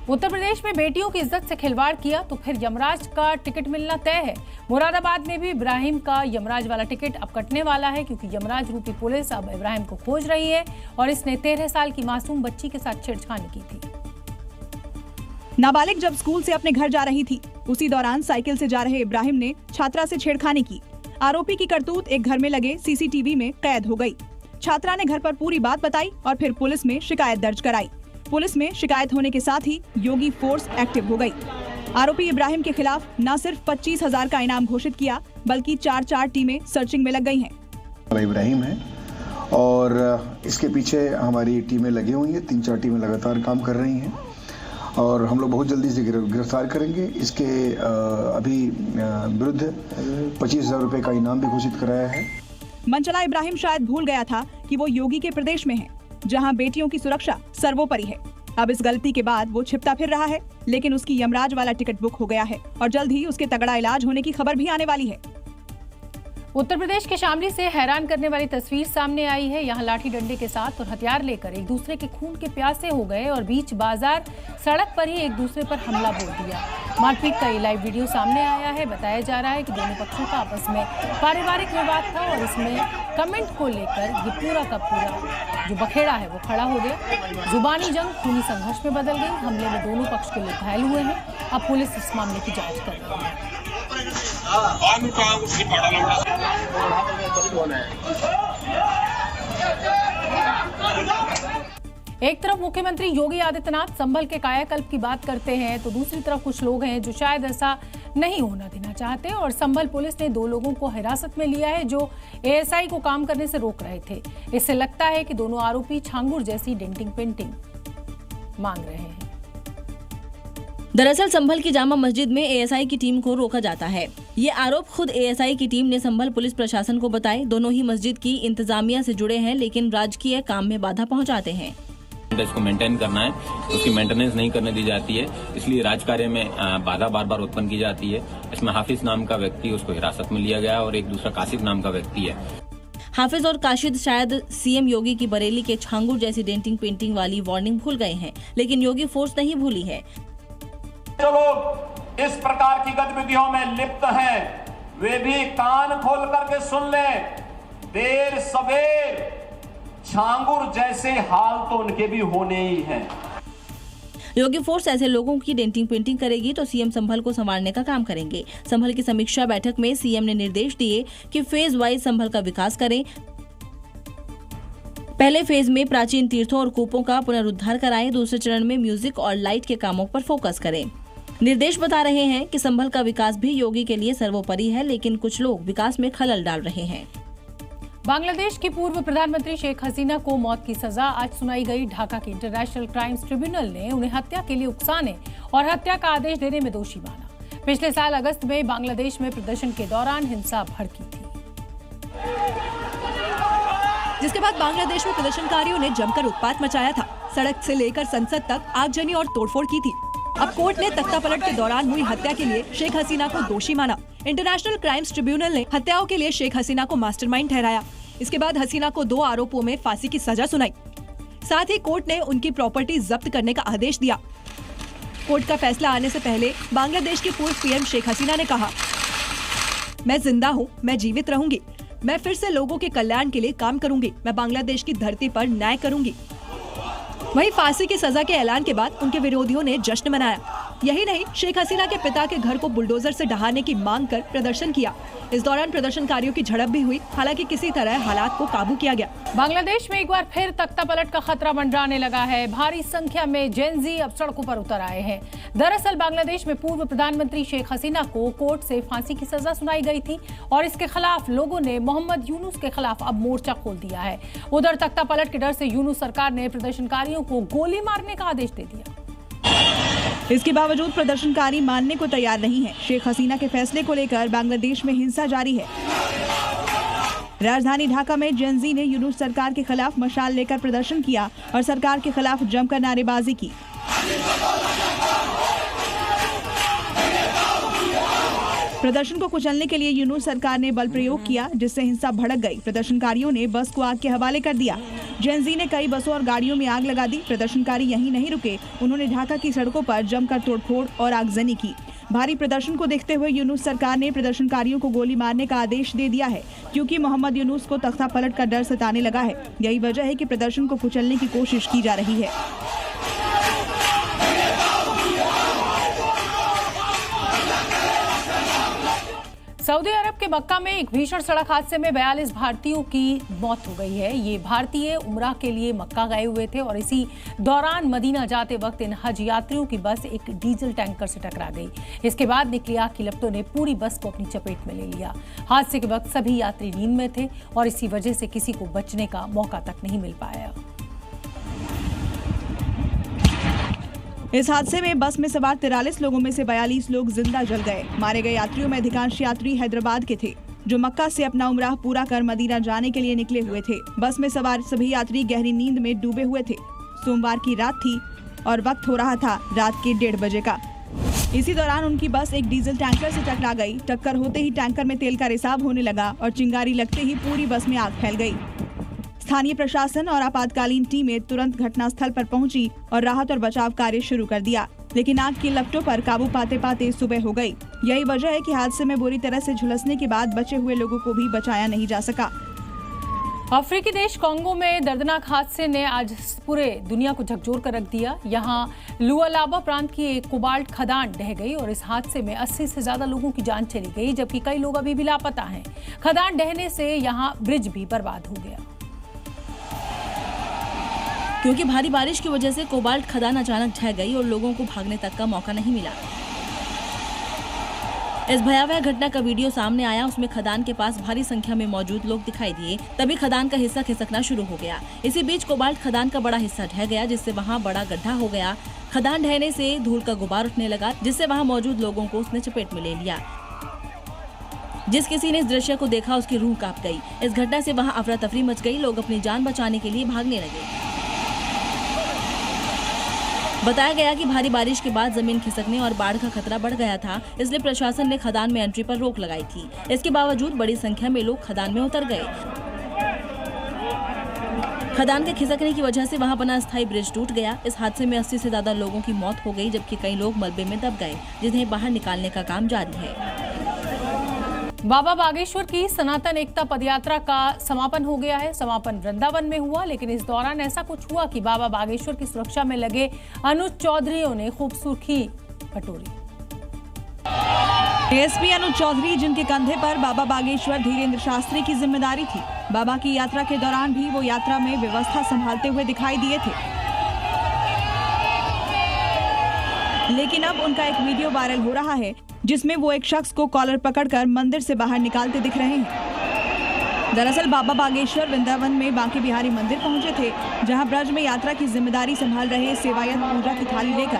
उत्तर प्रदेश में बेटियों की इज्जत से खिलवाड़ किया तो फिर यमराज का टिकट मिलना तय है। मुरादाबाद में भी इब्राहिम का यमराज वाला टिकट अब कटने वाला है, क्योंकि यमराज रूपी पुलिस अब इब्राहिम को खोज रही है और इसने 13 साल की मासूम बच्ची के साथ छेड़छाड़ की थी। नाबालिग जब स्कूल से अपने घर जा रही थी, उसी दौरान साइकिल से जा रहे इब्राहिम ने छात्रा से छेड़खानी की। आरोपी की करतूत एक घर में लगे सीसीटीवी में कैद हो गई। छात्रा ने घर पर पूरी बात बताई और फिर पुलिस में शिकायत दर्ज कराई। पुलिस में शिकायत होने के साथ ही योगी फोर्स एक्टिव हो गई। आरोपी इब्राहिम के खिलाफ न सिर्फ 25,000 का इनाम घोषित किया, बल्कि 4 टीमें सर्चिंग में लग गई हैं। इब्राहिम है और इसके पीछे हमारी टीमें लगी हुई हैं। 3-4 टीमें लगातार काम कर रही हैं और हम लोग बहुत जल्दी से गिरफ्तार करेंगे। इसके अभी विरुद्ध 25,000 रुपए का इनाम भी घोषित कराया है। मनचला इब्राहिम शायद भूल गया था कि वो योगी के प्रदेश में है, जहां बेटियों की सुरक्षा सर्वोपरि है। अब इस गलती के बाद वो छिपता फिर रहा है, लेकिन उसकी यमराज वाला टिकट बुक हो गया है और जल्द ही उसके तगड़ा इलाज होने की खबर भी आने वाली है। उत्तर प्रदेश के शामली से हैरान करने वाली तस्वीर सामने आई है। यहाँ लाठी डंडे के साथ और हथियार लेकर एक दूसरे के खून के प्यासे हो गए और बीच बाजार सड़क पर ही एक दूसरे पर हमला बोल दिया। मारपीट का ये लाइव वीडियो सामने आया है। बताया जा रहा है कि दोनों पक्षों का आपस में पारिवारिक विवाद था और इसमें कमेंट को लेकर ये पूरा का पूरा जो बखेड़ा है वो खड़ा हो गया। जुबानी जंग खूनी संघर्ष में बदल गई। हमले में दोनों पक्ष के लोग घायल हुए हैं। अब पुलिस इस मामले की जांच कर रही है। एक तरफ मुख्यमंत्री योगी आदित्यनाथ संभल के कायाकल्प की बात करते हैं, तो दूसरी तरफ कुछ लोग हैं जो शायद ऐसा नहीं होना देना चाहते और संभल पुलिस ने 2 लोगों को हिरासत में लिया है जो एएसआई को काम करने से रोक रहे थे। इससे लगता है कि दोनों आरोपी छांगुर जैसी डेंटिंग पेंटिंग मांग रहे हैं। दरअसल संभल की जामा मस्जिद में एएसआई की टीम को रोका जाता है। ये आरोप खुद एएसआई की टीम ने संभल पुलिस प्रशासन को बताए। दोनों ही मस्जिद की इंतजामिया से जुड़े हैं, लेकिन राजकीय काम में बाधा पहुंचाते हैं। इसको मेंटेन करना है, उसकी मेंटेनेंस नहीं करने दी जाती है, इसलिए राजकार्य में बाधा बार बार उत्पन्न की जाती है। इसमें हाफिज नाम का व्यक्ति उसको हिरासत में लिया गया और एक दूसरा कासिफ नाम का व्यक्ति है। हाफिज और काशिद शायद सीएम योगी की बरेली के छांगुर जैसी डेंटिंग पेंटिंग वाली वार्निंग भूल गए हैं, लेकिन योगी फोर्स नहीं भूली है। जो लोग इस प्रकार की गतिविधियों में लिप्त हैं, वे भी कान खोल करके सुन लें। देर सवेर छांगुर जैसे हाल तो उनके भी होने ही हैं। योगी फोर्स ऐसे लोगों की डेंटिंग पेंटिंग करेगी तो सीएम संभल को संभालने का काम करेंगे। संभल की समीक्षा बैठक में सीएम ने निर्देश दिए कि फेज वाइज संभल का विकास करें। पहले फेज में प्राचीन तीर्थों और कूपों का पुनरुद्धार कराएं। दूसरे चरण में म्यूजिक और लाइट के कामों पर फोकस करें। निर्देश बता रहे हैं कि संभल का विकास भी योगी के लिए सर्वोपरि है, लेकिन कुछ लोग विकास में खलल डाल रहे हैं। बांग्लादेश की पूर्व प्रधानमंत्री शेख हसीना को मौत की सजा आज सुनाई गई। ढाका के इंटरनेशनल क्राइम्स ट्रिब्यूनल ने उन्हें हत्या के लिए उकसाने और हत्या का आदेश देने में दोषी माना। पिछले साल अगस्त में बांग्लादेश में प्रदर्शन के दौरान हिंसा भड़की थी, जिसके बाद बांग्लादेश में प्रदर्शनकारियों ने जमकर उत्पात मचाया था। सड़क से लेकर संसद तक आगजनी और तोड़फोड़ की थी। अब कोर्ट ने तख्तापलट के दौरान हुई हत्या के लिए शेख हसीना को दोषी माना। इंटरनेशनल क्राइम्स ट्रिब्यूनल ने हत्याओं के लिए शेख हसीना को मास्टरमाइंड ठहराया। इसके बाद हसीना को 2 आरोपों में फांसी की सजा सुनाई। साथ ही कोर्ट ने उनकी प्रॉपर्टी जब्त करने का आदेश दिया। कोर्ट का फैसला आने से पहले बांग्लादेश की पूर्व पीएम शेख हसीना ने कहा, मैं जिंदा हूँ, मैं जीवित रहूंगी, मैं फिर से लोगों के कल्याण के लिए काम करूंगी, मैं बांग्लादेश की धरती पर न्याय करूंगी। वहीं फांसी की सजा के ऐलान के बाद उनके विरोधियों ने जश्न मनाया। यही नहीं, शेख हसीना के पिता के घर को बुलडोजर से ढहाने की मांग कर प्रदर्शन किया। इस दौरान प्रदर्शनकारियों की झड़प भी हुई, हालांकि किसी तरह हालात को काबू किया गया। बांग्लादेश में एक बार फिर तख्तापलट का खतरा मंडराने लगा है। भारी संख्या में जेनजी अब सड़कों पर उतर आए हैं। दरअसल बांग्लादेश में पूर्व प्रधानमंत्री शेख हसीना को कोर्ट से फांसी की सजा सुनाई गई थी और इसके खिलाफ लोगों ने मोहम्मद यूनुस के खिलाफ अब मोर्चा खोल दिया है। उधर तख्तापलट के डर से यूनुस सरकार ने प्रदर्शनकारियों को गोली मारने का आदेश दे दिया। इसके बावजूद प्रदर्शनकारी मानने को तैयार नहीं है। शेख हसीना के फैसले को लेकर बांग्लादेश में हिंसा जारी है। राजधानी ढाका में जेनजी ने यूनुस सरकार के खिलाफ मशाल लेकर प्रदर्शन किया और सरकार के खिलाफ जमकर नारेबाजी की। प्रदर्शन को कुचलने के लिए यूनुस सरकार ने बल प्रयोग किया, जिससे हिंसा भड़क गई। प्रदर्शनकारियों ने बस को आग के हवाले कर दिया। जेनजी ने कई बसों और गाड़ियों में आग लगा दी। प्रदर्शनकारी यहीं नहीं रुके, उन्होंने ढाका की सड़कों पर जमकर तोड़फोड़ और आगजनी की। भारी प्रदर्शन को देखते हुए यूनुस सरकार ने प्रदर्शनकारियों को गोली मारने का आदेश दे दिया है, क्योंकि मोहम्मद यूनुस को तख्ता पलट का डर सताने लगा है। यही वजह है कि प्रदर्शन को कुचलने की कोशिश की जा रही है। सऊदी अरब के मक्का में एक भीषण सड़क हादसे में 42 भारतीयों की मौत हो गई है। ये भारतीय उम्रा के लिए मक्का गए हुए थे और इसी दौरान मदीना जाते वक्त इन हज यात्रियों की बस एक डीजल टैंकर से टकरा गई। इसके बाद निकली आग की लपटों ने पूरी बस को अपनी चपेट में ले लिया। हादसे के वक्त सभी यात्री नींद में थे और इसी वजह से किसी को बचने का मौका तक नहीं मिल पाया। इस हादसे में बस में सवार 43 लोगों में से 42 लोग जिंदा जल गए। मारे गए यात्रियों में अधिकांश यात्री हैदराबाद के थे, जो मक्का से अपना उम्राह पूरा कर मदीना जाने के लिए निकले हुए थे। बस में सवार सभी यात्री गहरी नींद में डूबे हुए थे। सोमवार की रात थी और वक्त हो रहा था रात के 1:30 बजे का। इसी दौरान उनकी बस एक डीजल टैंकर से टकरा गई। टक्कर होते ही टैंकर में तेल का रिसाव होने लगा और चिंगारी लगते ही पूरी बस में आग फैल गई। स्थानीय प्रशासन और आपातकालीन टीमें तुरंत घटनास्थल पर पहुंची और राहत और बचाव कार्य शुरू कर दिया, लेकिन आग की लपटों पर काबू पाते पाते सुबह हो गई। यही वजह है कि हादसे में बुरी तरह से झुलसने के बाद बचे हुए लोगों को भी बचाया नहीं जा सका। अफ्रीकी देश कांगो में दर्दनाक हादसे ने आज पूरे दुनिया को झकझोर कर रख दिया। यहाँ लुआलाबा प्रांत की एक कोबाल्ट खदान ढह गई और इस हादसे में 80 से ज्यादा लोगों की जान चली गई, जबकि कई लोग अभी भी लापता हैं। खदान ढहने से यहाँ ब्रिज भी बर्बाद हो गया। क्योंकि भारी बारिश की वजह से कोबाल्ट खदान अचानक ढह गई और लोगों को भागने तक का मौका नहीं मिला। इस भयावह घटना का वीडियो सामने आया। उसमें खदान के पास भारी संख्या में मौजूद लोग दिखाई दिए। तभी खदान का हिस्सा खिसकना शुरू हो गया। इसी बीच कोबाल्ट खदान का बड़ा हिस्सा ढह गया, जिससे वहां बड़ा गड्ढा हो गया। खदान ढहने से धूल का गुबार उठने लगा, जिससे वहां मौजूद लोगों को उसने चपेट में ले लिया। जिस किसी ने इस दृश्य को देखा उसकी रूह कांप गई। इस घटना से वहां अफरा तफरी मच गई। लोग अपनी जान बचाने के लिए भागने लगे। बताया गया कि भारी बारिश के बाद जमीन खिसकने और बाढ़ का खतरा बढ़ गया था, इसलिए प्रशासन ने खदान में एंट्री पर रोक लगाई थी। इसके बावजूद बड़ी संख्या में लोग खदान में उतर गए। खदान के खिसकने की वजह से वहां बना स्थायी ब्रिज टूट गया। इस हादसे में 80 से ज्यादा लोगों की मौत हो गई, जबकि कई लोग मलबे में दब गए, जिन्हें बाहर निकालने का काम जारी है। बाबा बागेश्वर की सनातन एकता पदयात्रा का समापन हो गया है। समापन वृंदावन में हुआ, लेकिन इस दौरान ऐसा कुछ हुआ कि बाबा बागेश्वर की सुरक्षा में लगे अनुज चौधरियों ने खूब सुर्खी बटोरी। एसपी अनुज चौधरी, जिनके कंधे पर बाबा बागेश्वर धीरेन्द्र शास्त्री की जिम्मेदारी थी, बाबा की यात्रा के दौरान भी वो यात्रा में व्यवस्था संभालते हुए दिखाई दिए थे। लेकिन अब उनका एक वीडियो वायरल हो रहा है, जिसमें वो एक शख्स को कॉलर पकड़कर मंदिर से बाहर निकालते दिख रहे हैं। दरअसल बाबा बागेश्वर वृंदावन में बांके बिहारी मंदिर पहुंचे थे, जहां ब्रज में यात्रा की जिम्मेदारी संभाल रहे सेवायत पूजा की थाली लेकर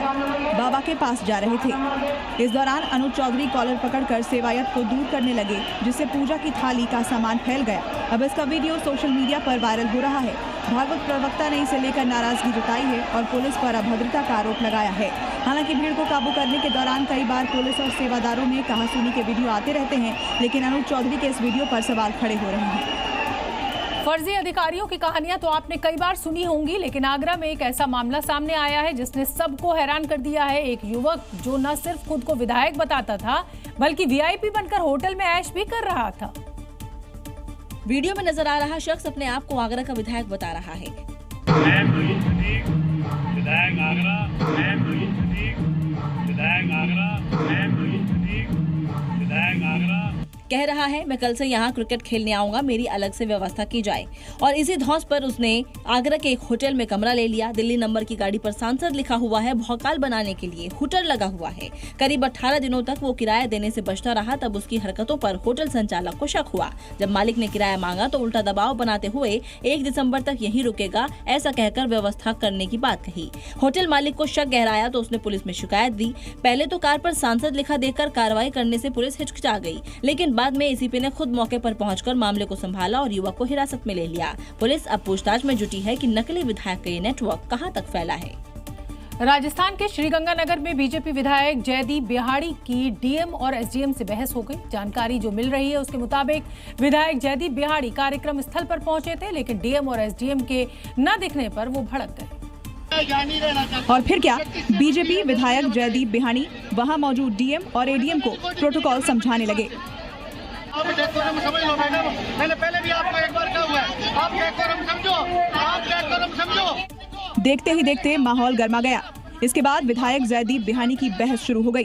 बाबा के पास जा रहे थे। इस दौरान अनुज चौधरी कॉलर पकड़कर सेवायत को दूर करने लगे, जिससे पूजा की थाली का सामान फैल गया। अब इसका वीडियो सोशल मीडिया पर वायरल हो रहा है। भागवत प्रवक्ता ने इसे लेकर नाराजगी जताई है और पुलिस पर अभद्रता का आरोप लगाया है। हालांकि भीड़ को काबू करने के दौरान कई बार पुलिस और सेवादारों में कहासुनी के वीडियो आते रहते हैं, लेकिन अनुज चौधरी के इस वीडियो पर सवाल खड़े हो रहे हैं। फर्जी अधिकारियों की कहानियां तो आपने कई बार सुनी होंगी, लेकिन आगरा में एक ऐसा मामला सामने आया है जिसने सबको हैरान कर दिया है। एक युवक जो न सिर्फ खुद को विधायक बताता था, बल्कि वीआईपी बनकर होटल में ऐश भी कर रहा था। वीडियो में नजर आ रहा शख्स अपने आप को आगरा का विधायक बता रहा है। विधायक आगरा, विधायक आगरा, विधायक आगरा। कह रहा है, मैं कल से यहाँ क्रिकेट खेलने आऊंगा, मेरी अलग से व्यवस्था की जाए। और इसी धौंस पर उसने आगरा के एक होटल में कमरा ले लिया। दिल्ली नंबर की गाड़ी पर सांसद लिखा हुआ है। भौकाल बनाने के लिए हुटर लगा हुआ है। करीब 18 दिनों तक वो किराया देने से बचता रहा। तब उसकी हरकतों पर होटल संचालक को शक हुआ। जब मालिक ने किराया मांगा तो उल्टा दबाव बनाते हुए 1 दिसंबर तक यहीं रुकेगा ऐसा कहकर व्यवस्था करने की बात कही। होटल मालिक को शक गहराया तो उसने पुलिस में शिकायत दी। पहले तो कार पर सांसद लिखा देकर कार्रवाई करने से पुलिस हिचकिचा गई, लेकिन बाद में एसीपी ने खुद मौके पर पहुंचकर मामले को संभाला और युवक को हिरासत में ले लिया। पुलिस अब पूछताछ में जुटी है कि नकली विधायक का ये नेटवर्क कहां तक फैला है। राजस्थान के श्रीगंगानगर में बीजेपी विधायक जयदीप बिहाड़ी की डीएम और एसडीएम से बहस हो गई। जानकारी जो मिल रही है उसके मुताबिक विधायक जयदीप बिहाड़ी कार्यक्रम स्थल पर पहुंचे थे, लेकिन डीएम और एसडीएम के न दिखने पर वो भड़क गए। और फिर क्या, बीजेपी विधायक जयदीप बिहाड़ी वहां मौजूद डीएम और एडीएम को प्रोटोकॉल समझाने लगे। मैंने पहले भी आपको एक बार कहा हुआ है, आप डेकोरम समझो, आप डेकोरम समझो। देखते ही देखते माहौल गर्मा गया। इसके बाद विधायक जयदीप बिहाड़ी की बहस शुरू हो गई।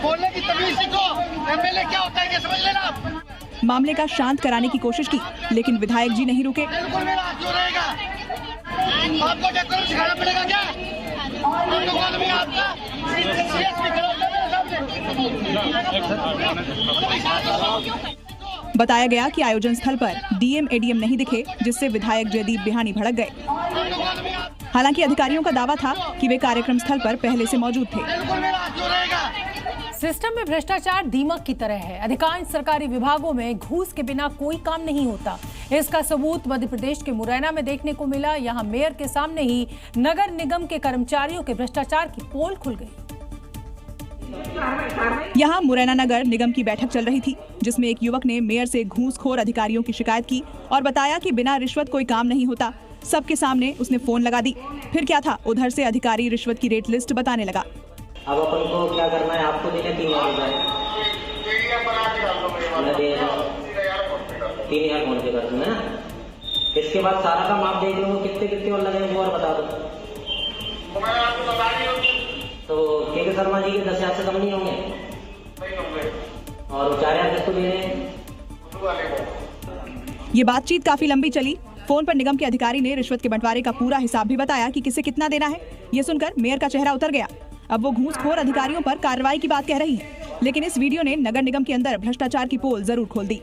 बोलने की तमीज सीखो, एमएलए क्या होता है, समझ लेना आप। मामले का शांत कराने की कोशिश की, लेकिन विधायक जी नहीं रुके। बिल्कुल मेरा हाथ जो रहेगा, आपको डेकोरम सिखाना पड़ेगा क्या? प्रोटोकॉल में आपका सीएसपी बताया गया कि आयोजन स्थल पर डीएम एडीएम नहीं दिखे, जिससे विधायक जयदीप बिहाड़ी भड़क गए। हालांकि अधिकारियों का दावा था कि वे कार्यक्रम स्थल पर पहले से मौजूद थे। सिस्टम में भ्रष्टाचार दीमक की तरह है। अधिकांश सरकारी विभागों में घूस के बिना कोई काम नहीं होता। इसका सबूत मध्य प्रदेश के मुरैना में देखने को मिला। यहाँ मेयर के सामने ही नगर निगम के कर्मचारियों के भ्रष्टाचार की पोल खुल गई। यहाँ मुरैना नगर निगम की बैठक चल रही थी, जिसमें एक युवक ने मेयर से घूसखोर अधिकारियों की शिकायत की और बताया कि बिना रिश्वत कोई काम नहीं होता। सबके सामने उसने फोन लगा दी। फिर क्या था, उधर से अधिकारी रिश्वत की रेट लिस्ट बताने लगा। अब अपन को क्या करना है, आपको देना 3,000 फोन पे कर दूंगा ना। इसके बाद सारा काम आप देख लो, कितने और लगेंगे और बता दो। तो के शर्मा जी के 10,000 से कम नहीं होंगे और 4,000 किसको देने हैं? ये बातचीत काफी लंबी चली। फोन पर निगम के अधिकारी ने रिश्वत के बंटवारे का पूरा हिसाब भी बताया कि किसे कितना देना है। ये सुनकर मेयर का चेहरा उतर गया। अब वो घूसखोर अधिकारियों पर कार्रवाई की बात कह रही है, लेकिन इस वीडियो ने नगर निगम के अंदर भ्रष्टाचार की पोल जरूर खोल दी।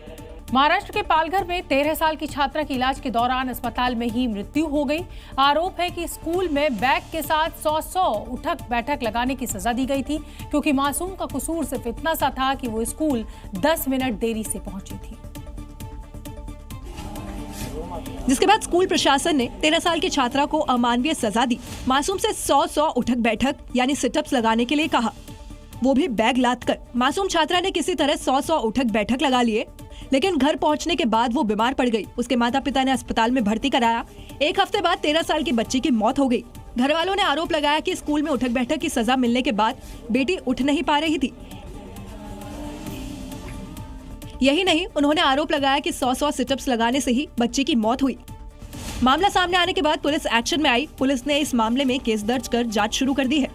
महाराष्ट्र के पालघर में 13 साल की छात्रा की इलाज के दौरान अस्पताल में ही मृत्यु हो गई। आरोप है कि स्कूल में बैग के साथ 100 उठक बैठक लगाने की सजा दी गई थी, क्योंकि मासूम का कसूर सिर्फ इतना सा था कि वो स्कूल 10 मिनट देरी से पहुंची थी। जिसके बाद स्कूल प्रशासन ने 13 साल की छात्रा को अमानवीय सजा दी। मासूम से 100 उठक बैठक यानी सिटअप्स लगाने के लिए कहा, वो भी बैग लाद कर। मासूम छात्रा ने किसी तरह 100 उठक बैठक लगा लिए, लेकिन घर पहुंचने के बाद वो बीमार पड़ गई। उसके माता पिता ने अस्पताल में भर्ती कराया। एक हफ्ते बाद 13 साल की बच्ची की मौत हो गई। घर वालों ने आरोप लगाया कि स्कूल में उठक बैठक की सजा मिलने के बाद बेटी उठ नहीं पा रही थी। यही नहीं, उन्होंने आरोप लगाया कि 100 सिटअप्स लगाने से ही बच्ची की मौत हुई। मामला सामने आने के बाद पुलिस एक्शन में आई। पुलिस ने इस मामले में केस दर्ज कर जांच शुरू कर दी है।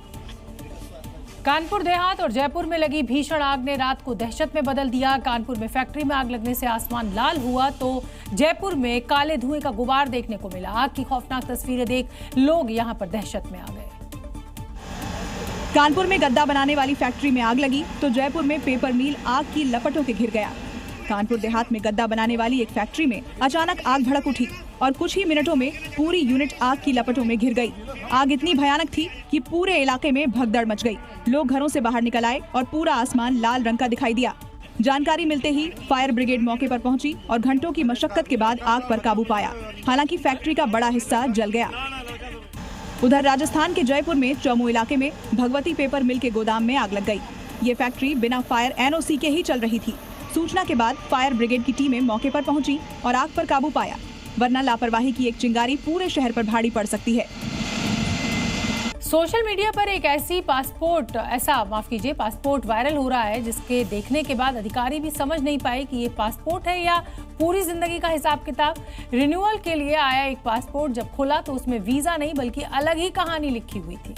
कानपुर देहात और जयपुर में लगी भीषण आग ने रात को दहशत में बदल दिया। कानपुर में फैक्ट्री में आग लगने से आसमान लाल हुआ, तो जयपुर में काले धुएं का गुबार देखने को मिला। आग की खौफनाक तस्वीरें देख लोग यहां पर दहशत में आ गए। कानपुर में गद्दा बनाने वाली फैक्ट्री में आग लगी, तो जयपुर में पेपर मिल आग की लपटों के घिर गया। कानपुर देहात में गद्दा बनाने वाली एक फैक्ट्री में अचानक आग भड़क उठी और कुछ ही मिनटों में पूरी यूनिट आग की लपटों में घिर गई। आग इतनी भयानक थी कि पूरे इलाके में भगदड़ मच गई। लोग घरों से बाहर निकल आए और पूरा आसमान लाल रंग का दिखाई दिया। जानकारी मिलते ही फायर ब्रिगेड मौके पर पहुंची और घंटों की मशक्कत के बाद आग पर काबू पाया। हालांकि फैक्ट्री का बड़ा हिस्सा जल गया। उधर राजस्थान के जयपुर में चौमू इलाके में भगवती पेपर मिल के गोदाम में आग लग गई। ये फैक्ट्री बिना फायर एनओसी के ही चल रही थी। सूचना के बाद फायर ब्रिगेड की टीमें मौके पर पहुंची और आग पर काबू पाया, वरना लापरवाही की एक चिंगारी पूरे शहर पर भारी पड़ सकती है। सोशल मीडिया पर एक पासपोर्ट वायरल हो रहा है, जिसके देखने के बाद अधिकारी भी समझ नहीं पाए कि ये पासपोर्ट है या पूरी जिंदगी का हिसाब किताब। रिन्यूअल के लिए आया एक पासपोर्ट जब खुला तो उसमें वीजा नहीं बल्कि अलग ही कहानी लिखी हुई थी।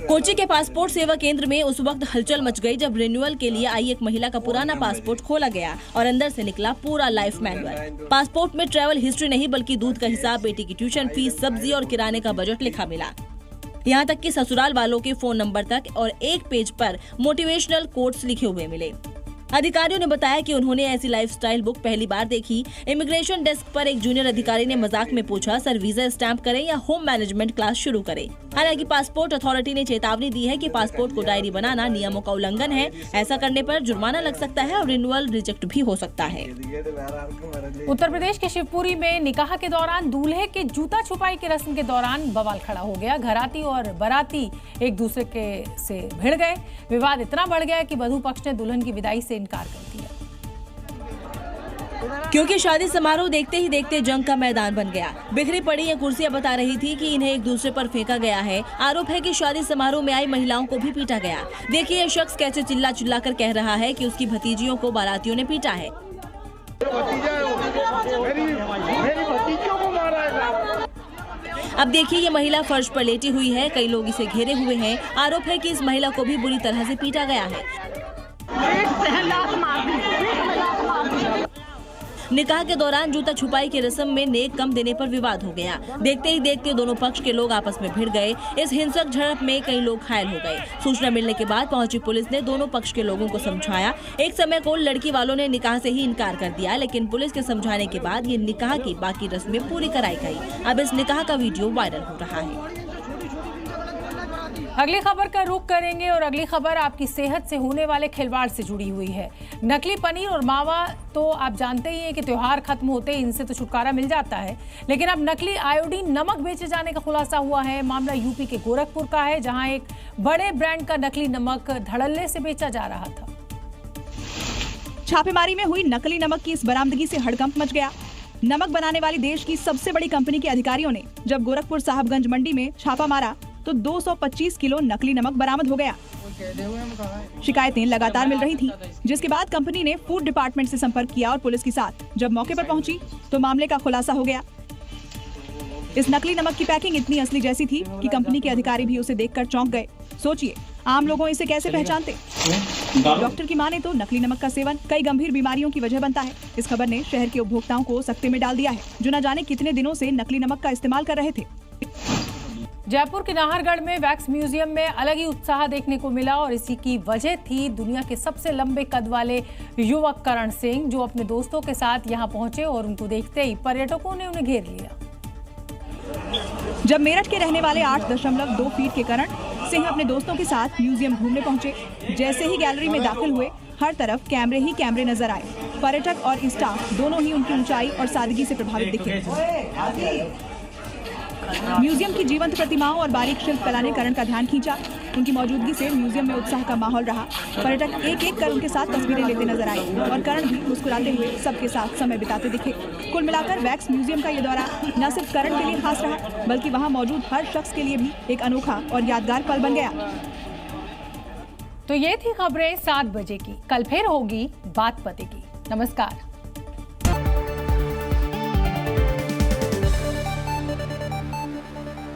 कोची के पासपोर्ट सेवा केंद्र में उस वक्त हलचल मच गई जब रिन्यूअल के लिए आई एक महिला का पुराना पासपोर्ट खोला गया और अंदर से निकला पूरा लाइफ मैनुअल। पासपोर्ट में ट्रैवल हिस्ट्री नहीं बल्कि दूध का हिसाब, बेटी की ट्यूशन फीस, सब्जी और किराने का बजट लिखा मिला। यहाँ तक कि ससुराल वालों के फोन नंबर तक और एक पेज पर मोटिवेशनल कोट्स लिखे हुए मिले। अधिकारियों ने बताया कि उन्होंने ऐसी लाइफस्टाइल बुक पहली बार देखी। इमिग्रेशन डेस्क पर एक जूनियर अधिकारी ने मजाक में पूछा, सर वीजा स्टैंप करें या होम मैनेजमेंट क्लास शुरू करें। हालांकि पासपोर्ट अथॉरिटी ने चेतावनी दी है कि पासपोर्ट को डायरी बनाना नियमों का उल्लंघन है। ऐसा करने पर जुर्माना लग सकता है और रिन्यूअल रिजेक्ट भी हो सकता है। उत्तर प्रदेश के शिवपुरी में निकाह के दौरान दूल्हे के जूता छुपाई की रस्म के दौरान बवाल खड़ा हो गया। घराती और बाराती एक दूसरे से भिड़ गए। विवाद इतना बढ़ गया कि वधू पक्ष ने दुल्हन की विदाई से इनकार कर दिया, क्योंकि शादी समारोह देखते ही देखते जंग का मैदान बन गया। बिखरी पड़ी ये कुर्सियां बता रही थी कि इन्हें एक दूसरे पर फेंका गया है। आरोप है कि शादी समारोह में आई महिलाओं को भी पीटा गया। देखिए ये शख्स कैसे चिल्ला चिल्ला कर कह रहा है कि उसकी भतीजियों को बारातियों ने पीटा है। अब देखिए ये महिला फर्श पर लेटी हुई है। कई लोग इसे घेरे हुए हैं। आरोप है कि इस महिला को भी बुरी तरह से पीटा गया है। निकाह के दौरान जूता छुपाई की रस्म में नेक कम देने पर विवाद हो गया। देखते ही देखते दोनों पक्ष के लोग आपस में भिड़ गए। इस हिंसक झड़प में कई लोग घायल हो गए। सूचना मिलने के बाद पहुंची पुलिस ने दोनों पक्ष के लोगों को समझाया। एक समय को लड़की वालों ने निकाह से ही इनकार कर दिया, लेकिन पुलिस के समझाने के बाद ये निकाह की बाकी रस्में पूरी कराई गई। अब इस निकाह का वीडियो वायरल हो रहा है। अगली खबर का रुख करेंगे और अगली खबर आपकी सेहत से होने वाले खिलवाड़ से जुड़ी हुई है। नकली पनीर और मावा तो आप जानते ही हैं कि त्योहार खत्म होते ही इनसे तो छुटकारा मिल जाता है, लेकिन अब नकली आयोडीन नमक बेचे जाने का खुलासा हुआ है। मामला यूपी के गोरखपुर का है, जहां एक बड़े ब्रांड का नकली नमक धड़ल्ले से बेचा जा रहा था। छापेमारी में हुई नकली नमक की इस बरामदगी से हड़कंप मच गया। नमक बनाने वाली देश की सबसे बड़ी कंपनी के अधिकारियों ने जब गोरखपुर साहबगंज मंडी में छापा मारा तो 225 किलो नकली नमक बरामद हो गया। शिकायतें लगातार मिल रही थी, जिसके बाद कंपनी ने फूड डिपार्टमेंट से संपर्क किया और पुलिस के साथ जब मौके पर पहुंची तो मामले का खुलासा हो गया। इस नकली नमक की पैकिंग इतनी असली जैसी थी कि कंपनी के अधिकारी भी उसे देखकर चौंक गए। सोचिए आम लोगों इसे कैसे पहचानते। डॉक्टर की माने तो नकली नमक का सेवन कई गंभीर बीमारियों की वजह बनता है। इस खबर ने शहर के उपभोक्ताओं को सकते में डाल दिया है, जो न जाने कितने दिनों से नकली नमक का इस्तेमाल कर रहे थे। जयपुर के नाहरगढ़ में वैक्स म्यूजियम में अलग ही उत्साह देखने को मिला और इसी की वजह थी दुनिया के सबसे लंबे कद वाले युवक करण सिंह, जो अपने दोस्तों के साथ यहां पहुंचे और उनको देखते ही पर्यटकों ने उन्हें घेर लिया। जब मेरठ के रहने वाले 8.2 फीट के करण सिंह अपने दोस्तों के साथ म्यूजियम घूमने पहुंचे, जैसे ही गैलरी में दाखिल हुए हर तरफ कैमरे ही कैमरे नजर आए। पर्यटक और स्टाफ दोनों ही उनकी ऊंचाई और सादगी से प्रभावित दिखे। म्यूजियम की जीवंत प्रतिमाओं और बारीक शिल्प कला ने करण का ध्यान खींचा। उनकी मौजूदगी से म्यूजियम में उत्साह का माहौल रहा। पर्यटक एक एक कर उनके साथ तस्वीरें लेते नजर आए और करण भी मुस्कुराते हुए सबके साथ समय बिताते दिखे। कुल मिलाकर वैक्स म्यूजियम का ये दौरा न सिर्फ करण के लिए खास रहा, बल्कि वहाँ मौजूद हर शख्स के लिए भी एक अनोखा और यादगार पल बन गया। तो ये थी खबरें 7 बजे की। कल फिर होगी बात पते की। नमस्कार।